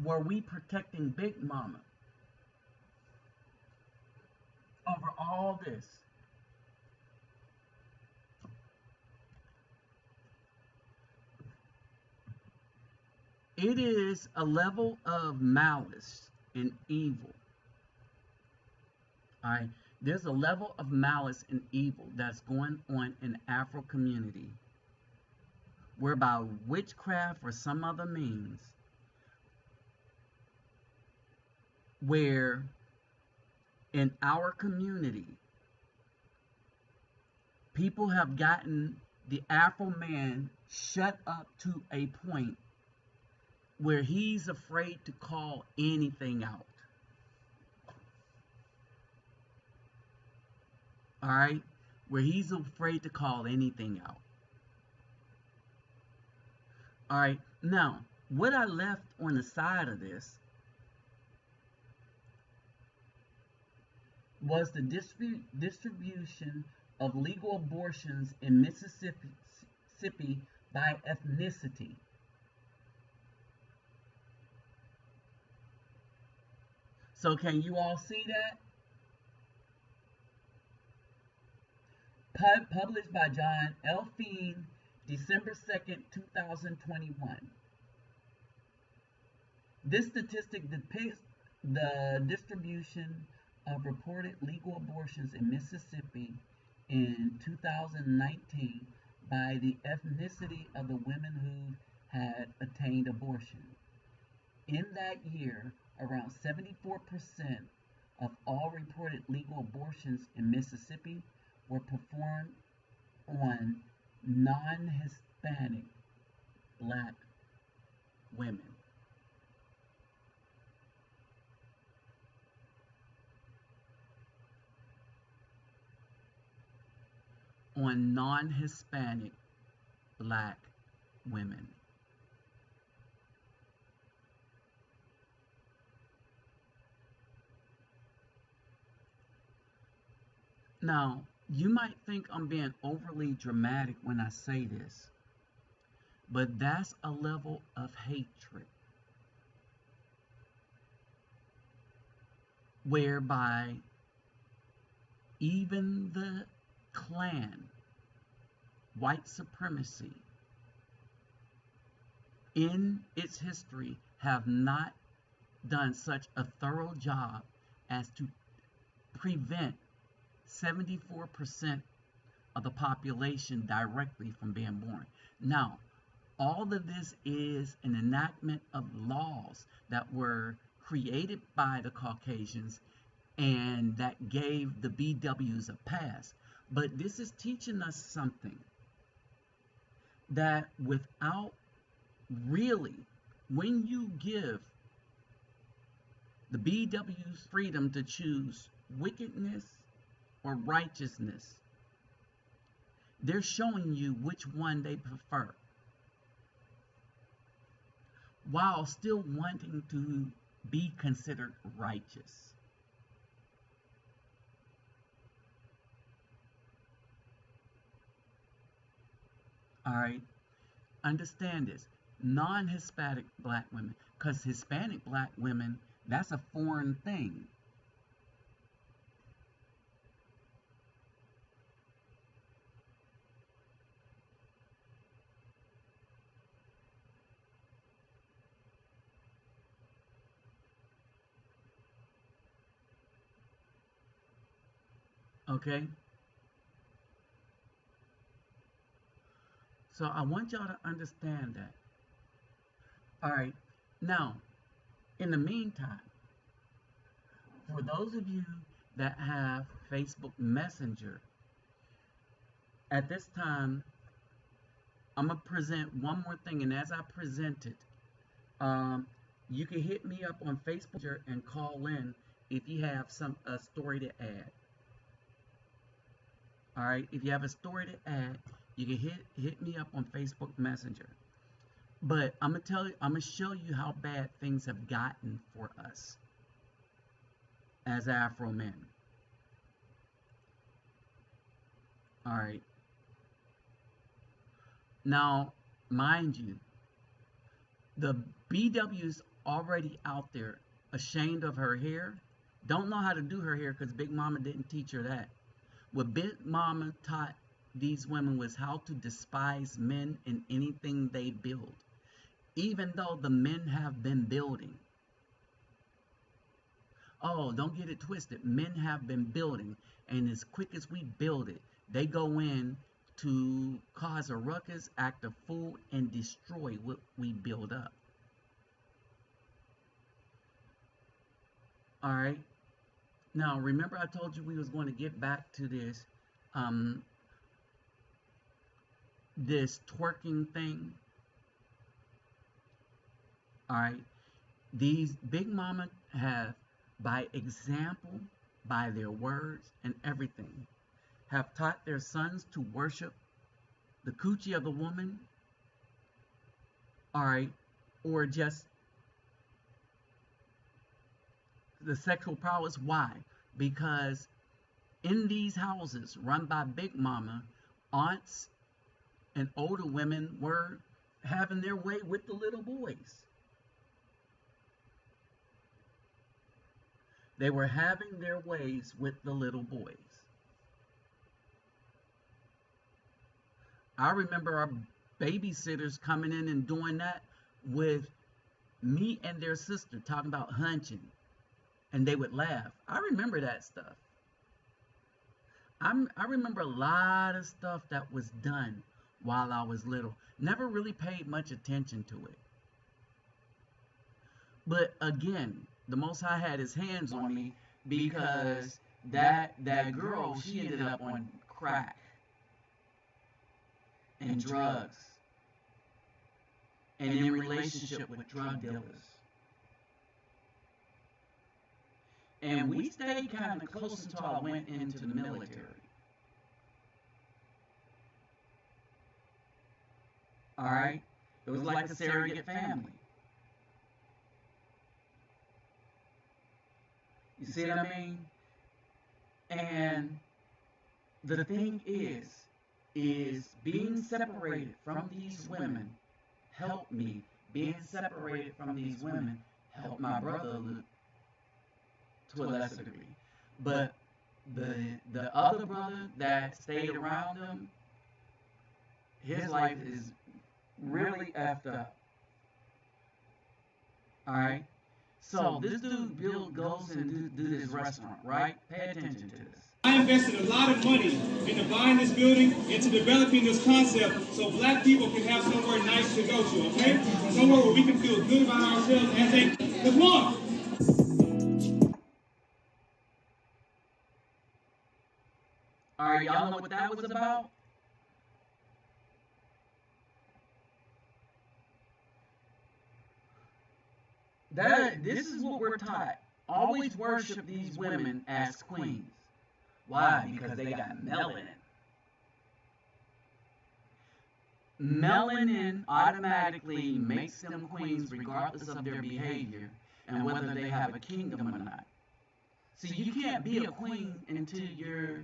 were we protecting Big Mama over all this? It is a level of malice and evil. All right, there's a level of malice and evil that's going on in the Afro community, whereby witchcraft or some other means, where in our community, people have gotten the Afro man shut up to a point where he's afraid to call anything out. All right? Where he's afraid to call anything out. All right? Now, what I left on the side of this was the distribution of legal abortions in Mississippi by ethnicity. So can you all see that? Published by John L. Feen, December 2nd, 2021. This statistic depicts the distribution of reported legal abortions in Mississippi in 2019 by the ethnicity of the women who had attained abortion. In that year, around 74% of all reported legal abortions in Mississippi were performed on non-Hispanic black women. On non-Hispanic black women. Now, you might think I'm being overly dramatic when I say this, but that's a level of hatred whereby even the Klan, white supremacy, in its history have not done such a thorough job as to prevent 74% of the population directly from being born. Now, all of this is an enactment of laws that were created by the Caucasians and that gave the BWs a pass. But this is teaching us something that without really, when you give the BWs freedom to choose wickedness or righteousness, they're showing you which one they prefer, while still wanting to be considered righteous. All right, understand this. Non-Hispanic black women, because Hispanic black women, that's a foreign thing. Okay, so I want y'all to understand that. All right, now, in the meantime, for those of you that have Facebook Messenger, at this time, I'm going to present one more thing, and as I present it, you can hit me up on Facebook and call in if you have a story to add. All right, if you have a story to add, you can hit me up on Facebook Messenger. But I'm gonna show you how bad things have gotten for us as Afro men. All right. Now, mind you, the BW's already out there ashamed of her hair, don't know how to do her hair because Big Mama didn't teach her that. What Big Mama taught these women was how to despise men in anything they build, even though the men have been building. Oh, don't get it twisted. Men have been building, and as quick as we build it, they go in to cause a ruckus, act a fool, and destroy what we build up. All right. Now, remember I told you we was going to get back to this twerking thing. All right. These Big Mama have, by example, by their words and everything, have taught their sons to worship the coochie of the woman. All right. Or just the sexual prowess. Why? Because in these houses run by Big Mama, aunts and older women were having their way with the little boys. They were having their ways with the little boys. I remember our babysitters coming in and doing that with me and their sister, talking about hunching, and they would laugh. I remember that stuff. I remember a lot of stuff that was done while I was little. Never really paid much attention to it. But again, the Most High had his hands on me because that girl, she ended up on crack and drugs and in relationship with drug dealers. And we stayed kind of close until I went into the military. All right? It was like a surrogate family. You see what I mean? And the thing is being separated from these women helped me. Being separated from these women helped my brother to a lesser degree. But the other brother that stayed around him, his life is really effed up. Alright? So this dude Bill goes and do this restaurant, right? Pay attention to this. I invested a lot of money into buying this building, into developing this concept so black people can have somewhere nice to go to, okay? Somewhere where we can feel good about ourselves as a come on. Alright, y'all know what that was about? This is what we're taught. Always worship these women as queens. Why? Because they got melanin. Melanin automatically makes them queens regardless of their behavior and whether they have a kingdom or not. See, you can't be a queen until you're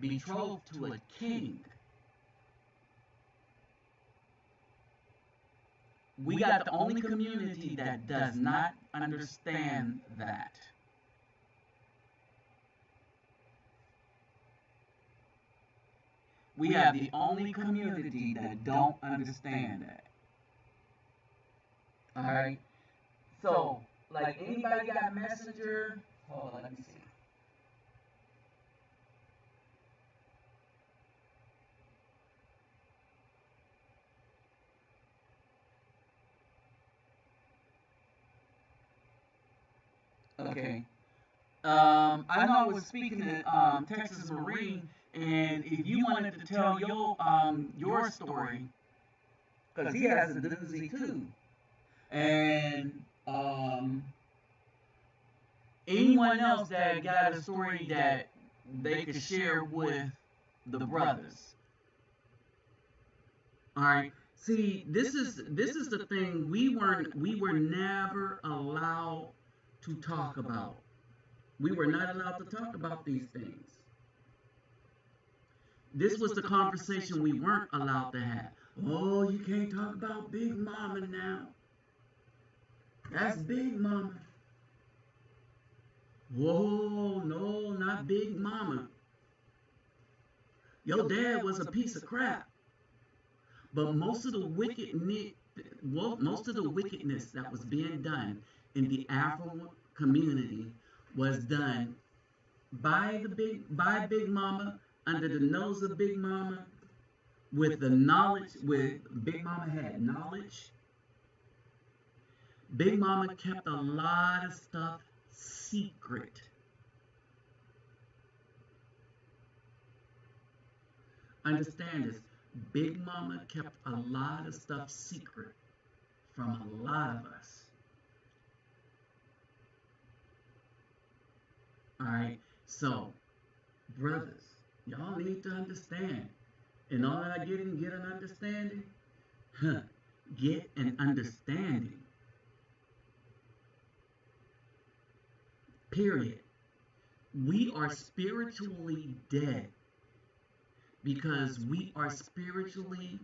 betrothed to a king. We got the only community that does not understand that. We have the only community that don't understand that. Alright? So, like, anybody got Messenger? Hold on, let me see. Okay. I know I was speaking to Texas Marine, and if you wanted to tell your story, because he has a doozy too, and anyone else that got a story that they could share with the brothers. All right. See, this is the thing we were never allowed to talk about. We were not allowed to talk about these things. This was the conversation we weren't allowed to have. Oh, you can't talk about Big Mama now. That's Big Mama. Whoa, no, not Big Mama. Your dad was a piece of crap. But most of the wickedness that was being done in the Afro community was done by Big Mama, under the nose of Big Mama, with the knowledge, Big Mama had knowledge. Big Mama kept a lot of stuff secret. Understand this. Big Mama kept a lot of stuff secret from a lot of us. Alright, so, brothers, y'all need to understand. In order to get an understanding, get an understanding. Period. We are spiritually dead because we are spiritually,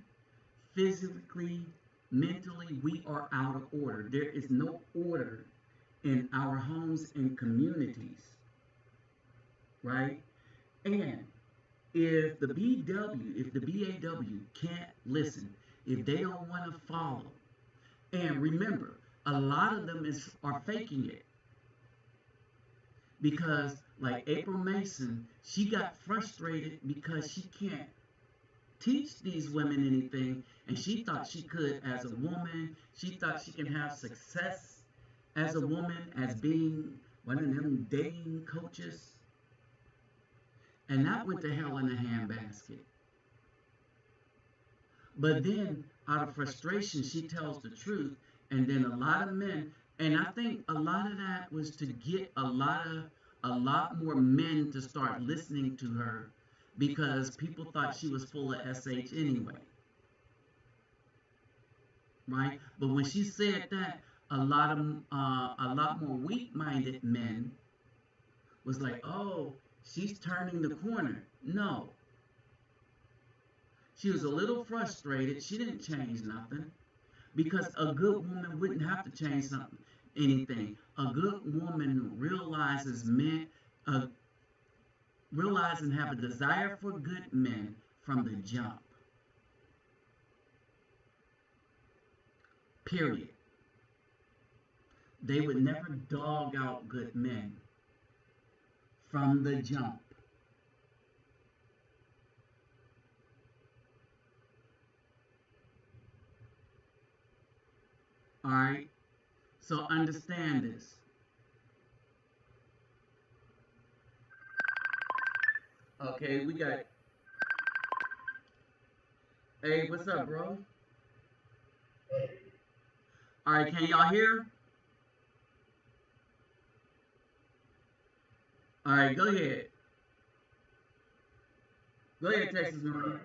physically, mentally, we are out of order. There is no order in our homes and communities. Right? And if the BAW can't listen, if they don't want to follow, and remember, a lot of them are faking it because, like April Mason, she got frustrated because she can't teach these women anything, and she thought she could as a woman. She thought she can have success as a woman, as being one of them dating coaches, and that went to hell in a handbasket. But then, out of frustration, she tells the truth, and then a lot of men, and I think a lot of that was to get a lot more men to start listening to her, because people thought she was full of SH anyway, right? But when she said that, a lot more weak-minded men was like, "Oh, she's turning the corner." No, she was a little frustrated. She didn't change nothing, because a good woman wouldn't have to change anything. A good woman realize and have a desire for good men from the jump. Period. They would never dog out good men from the jump. All right? So understand this. Okay, we got. Hey, what's up, bro? All right, can y'all hear? All right, go ahead. Go ahead, Texas Marine.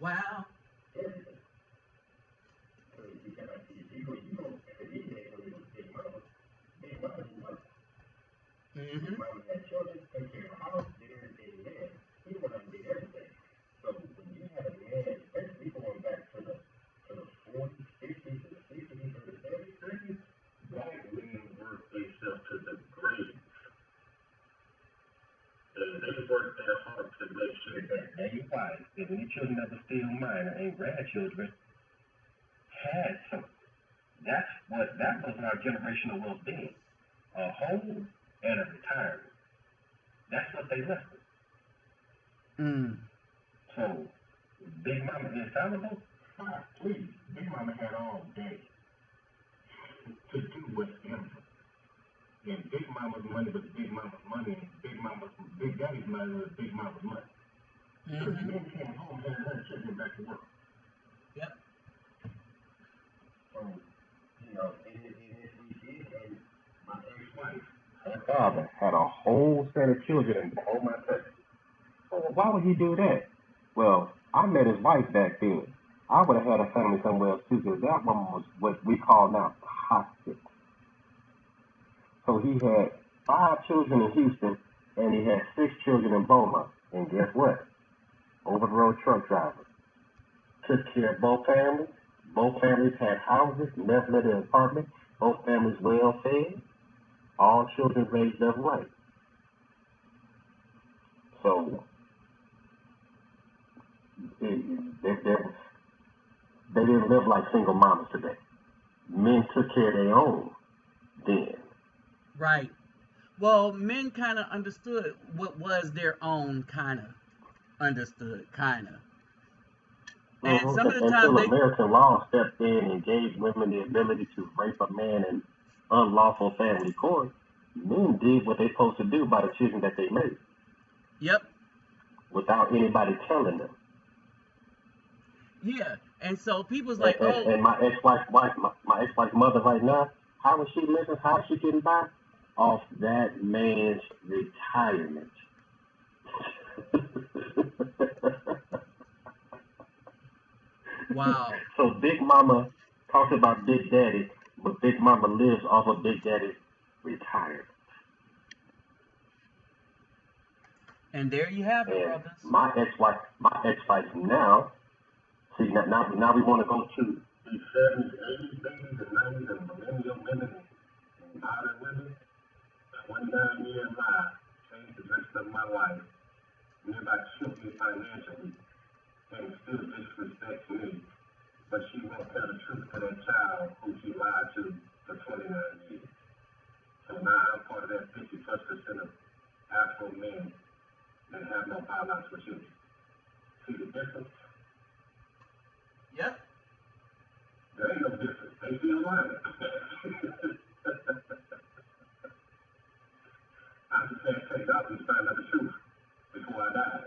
Wow. Mm-hmm. Mm. Mm-hmm. Yep. Father had a whole set of children in all my Texas. Well, why would he do that? Well, I met his wife back then. I would have had a family somewhere else too, because that woman was what we call now toxic. So he had 5 children in Houston, and he had 6 children in Beaumont. And guess what? Over the road truck driver. Took care of both families, Both families had houses, never lived in an apartment. Both families well fed. All children raised up right. So they didn't live like single mamas today. Men took care of their own then. Right. Well, men kind of understood what was their own, kind of understood, kind of. And some of the Until times they, American law stepped in and gave women the ability to rape a man in unlawful family court, men did what they're supposed to do by the decision that they made. yep, Without anybody telling them. yeah. And so people's like, And my ex-wife's mother right now, how is she living? How is she getting by? Off that man's retirement. wow. So Big Mama talks about Big Daddy, but Big Mama lives off of Big Daddy's retirement. And there you have it, And brothers. my ex-wife now, see, now we want to go to these 70s, 80s babies, and 90s, and millennial women, and modern women. 29 years life changed the rest of my life, nearby killed me financially, and still disrespects me. But she won't tell the truth to that child who she lied to for 29 years. So now I'm part of that 50+% of Afro men that have no biological children. See the difference? Yep. There ain't no difference. They still lying. I just had to take out and find out the truth before I died.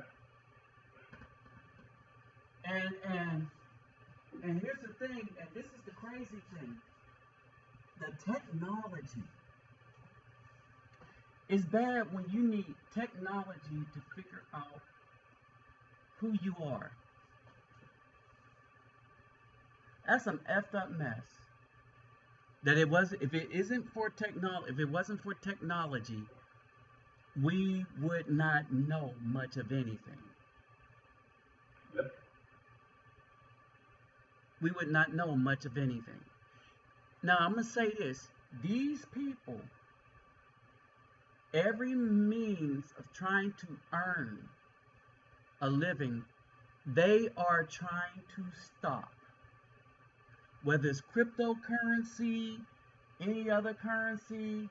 And here's the thing, and this is the crazy thing. The technology is bad when you need technology to figure out who you are. That's some effed up mess. That it was, if it wasn't for technology, we would not know much of anything. Yep. We would not know much of anything. Now, I'm going to say this. These people, every means of trying to earn a living, they are trying to stop. Whether it's cryptocurrency, any other currency,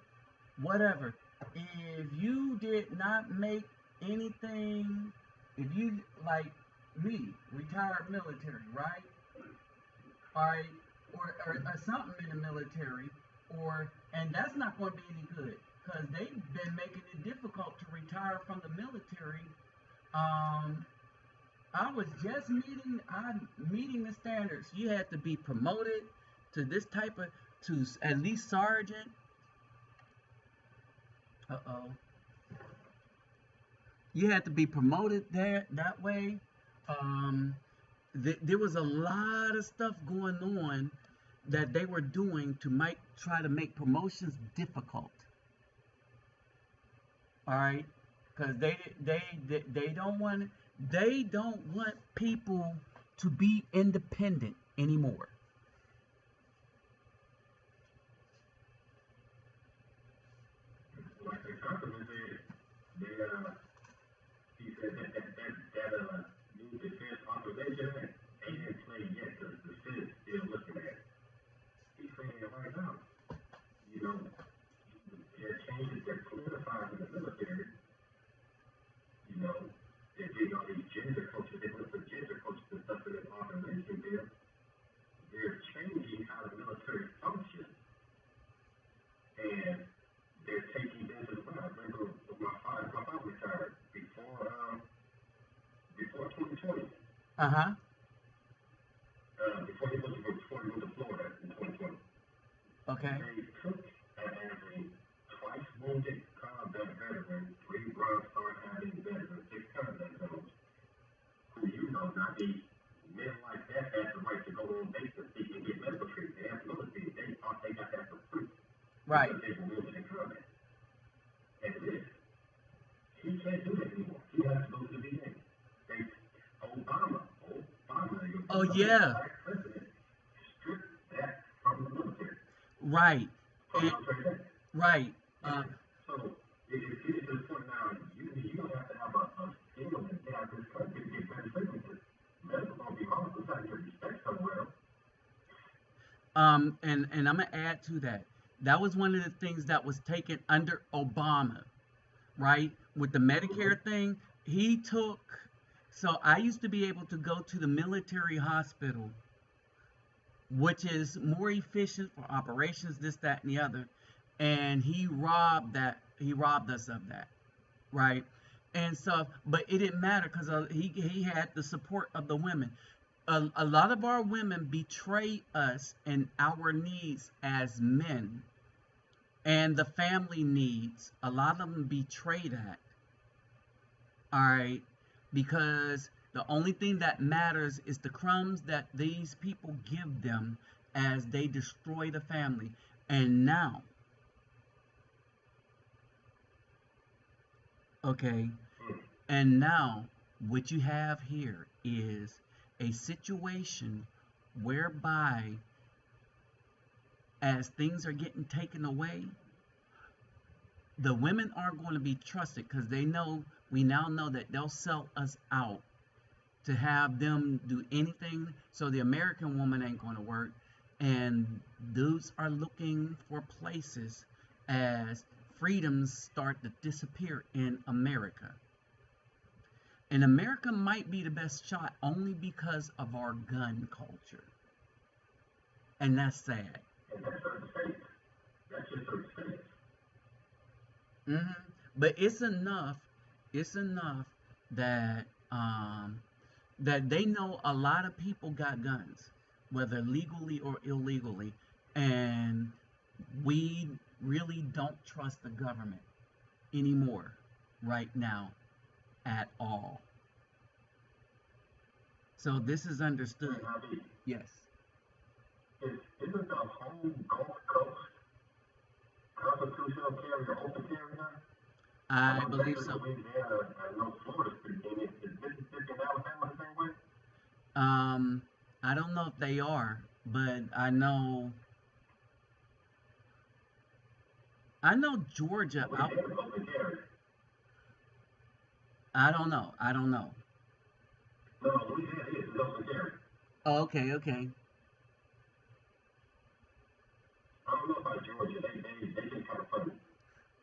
whatever. If you did not make anything, if you, like me, retired military, right? Alright, or something in the military, and that's not going to be any good, because they've been making it difficult to retire from the military. I was just meeting the standards. You had to be promoted to this type of, to at least sergeant. You had to be promoted that way. There was a lot of stuff going on that they were doing to try to make promotions difficult. All right, because they don't want people to be independent anymore. Like the compliment said, he said that new defense authorization act ain't in play yet because the Senate still looking at it. He's saying it right now. You know, there are changes that solidifies in the military. You know, they're getting all these gender coaches. They put gender coaches and stuff in this authorization bill. They're changing how the military functions. And they're taking them to the ground. I remember when my father retired before 2020. Uh-huh. Before he moved to Florida in 2020. Okay. They took as a twice wounded combat veteran, 3 Bronze Star having veterans, 6 combat zones, who not these men like that have the right to go on base and get medical treatment. They have military. They thought they got that for free. Right. Because they were wounded in combat. And this, he can't do that anymore. He has to go to the VA. Obama, Oh, yeah. Black president, Right. And, right. So if you get to the point now, you don't have to have a skill and get out this country to get better treatment. Medical gonna be hard. We gotta get respect somewhere. And I'm gonna add to that. That was one of the things that was taken under Obama, right? With the Medicare thing, he took. So I used to be able to go to the military hospital, which is more efficient for operations, this, that, and the other. And he robbed that. He robbed us of that, right? And so, but it didn't matter because he had the support of the women. A lot of our women betray us and our needs as men, and the family needs. A lot of them betray that. All right, because the only thing that matters is the crumbs that these people give them as they destroy the family. And now, okay, and now what you have here is a situation whereby as things are getting taken away, the women aren't going to be trusted because we now know that they'll sell us out to have them do anything. So the American woman ain't going to work, and dudes are looking for places as freedoms start to disappear in America. And America might be the best shot only because of our gun culture, and that's sad. And that's certain states. That's just certain states. But it's enough. It's enough that that they know a lot of people got guns, whether legally or illegally, and we really don't trust the government anymore right now at all. So this is understood. Yes. Isn't the whole Gulf Coast constitutional carry or open carry now? I believe so. Louisiana, I know Florida's pretty lenient. Is Mississippi and Alabama the same way? I don't know if they are, but I know Georgia. Louisiana's open carry. I don't know. I don't know. No, Louisiana is open carry. Oh, okay. I don't know about Georgia. They just kind of funny.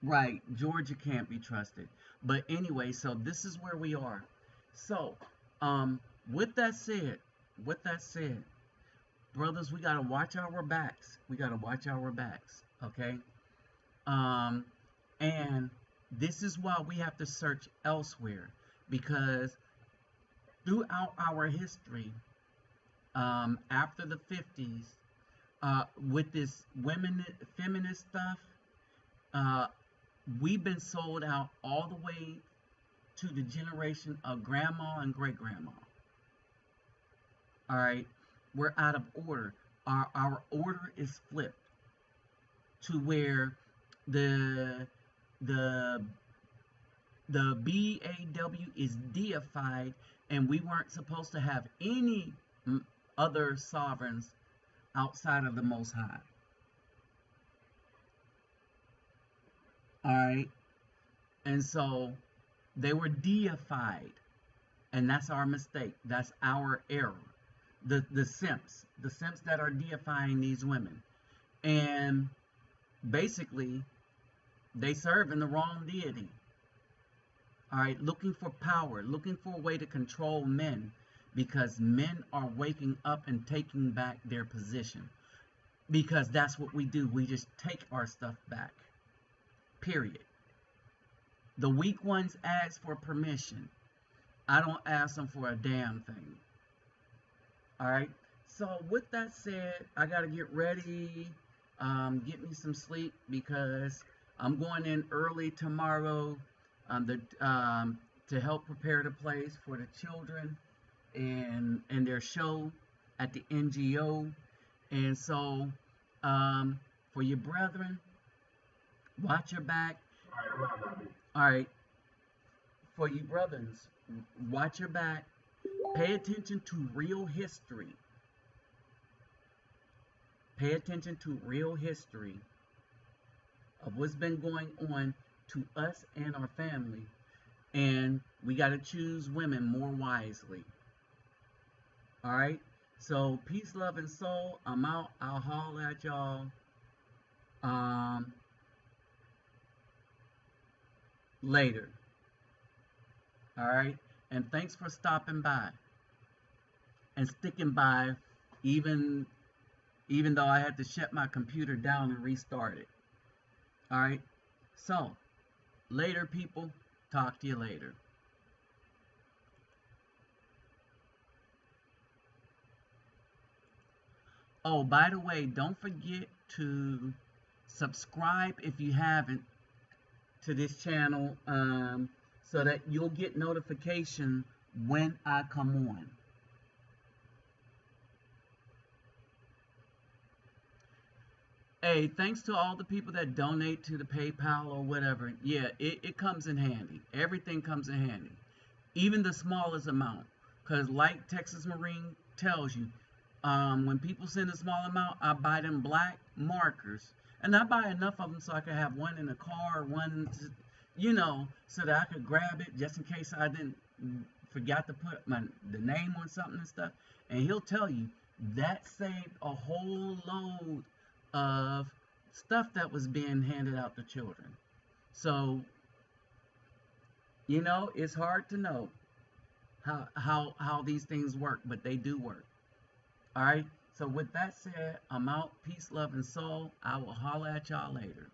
Right, Georgia can't be trusted. But anyway, so this is where we are. So, with that said, brothers, we gotta watch our backs. We gotta watch our backs, okay? And this is why we have to search elsewhere, because throughout our history, after the 50s, with this feminist stuff, we've been sold out all the way to the generation of grandma and great grandma. All right, we're out of order. Our order is flipped to where the BAW is deified, and we weren't supposed to have any other sovereigns outside of the Most High. All right, and so they were deified, and that's our mistake. That's our error. The simps that are deifying these women, and basically they serve in the wrong deity. All right, looking for power, looking for a way to control men, because men are waking up and taking back their position, because that's what we do. We just take our stuff back. Period. The weak ones ask for permission. I don't ask them for a damn thing. All right. So with that said, I gotta get ready, get me some sleep, because I'm going in early tomorrow, to help prepare the place for the children and their show at the NGO. And so, for your brethren, watch your back. All right. For you brothers, watch your back. Pay attention to real history. Pay attention to real history of what's been going on to us and our family. And we got to choose women more wisely. All right? So, peace, love, and soul. I'm out. I'll holler at y'all later. All right? And thanks for stopping by and sticking by, even though I had to shut my computer down and restart it. All right? So, later, people. Talk to you later. Oh, by the way, don't forget to subscribe if you haven't to this channel, so that you'll get notification when I come on. Hey, thanks to all the people that donate to the PayPal or whatever. Yeah, it comes in handy. Everything comes in handy. Even the smallest amount. Because like Texas Marine tells you, when people send a small amount, I buy them black markers. And I buy enough of them so I can have one in the car, one, so that I could grab it just in case I didn't forgot to put the name on something and stuff. And he'll tell you that saved a whole load of stuff that was being handed out to children. So, it's hard to know how these things work, but they do work. All right. So with that said, I'm out. Peace, love, and soul. I will holler at y'all later.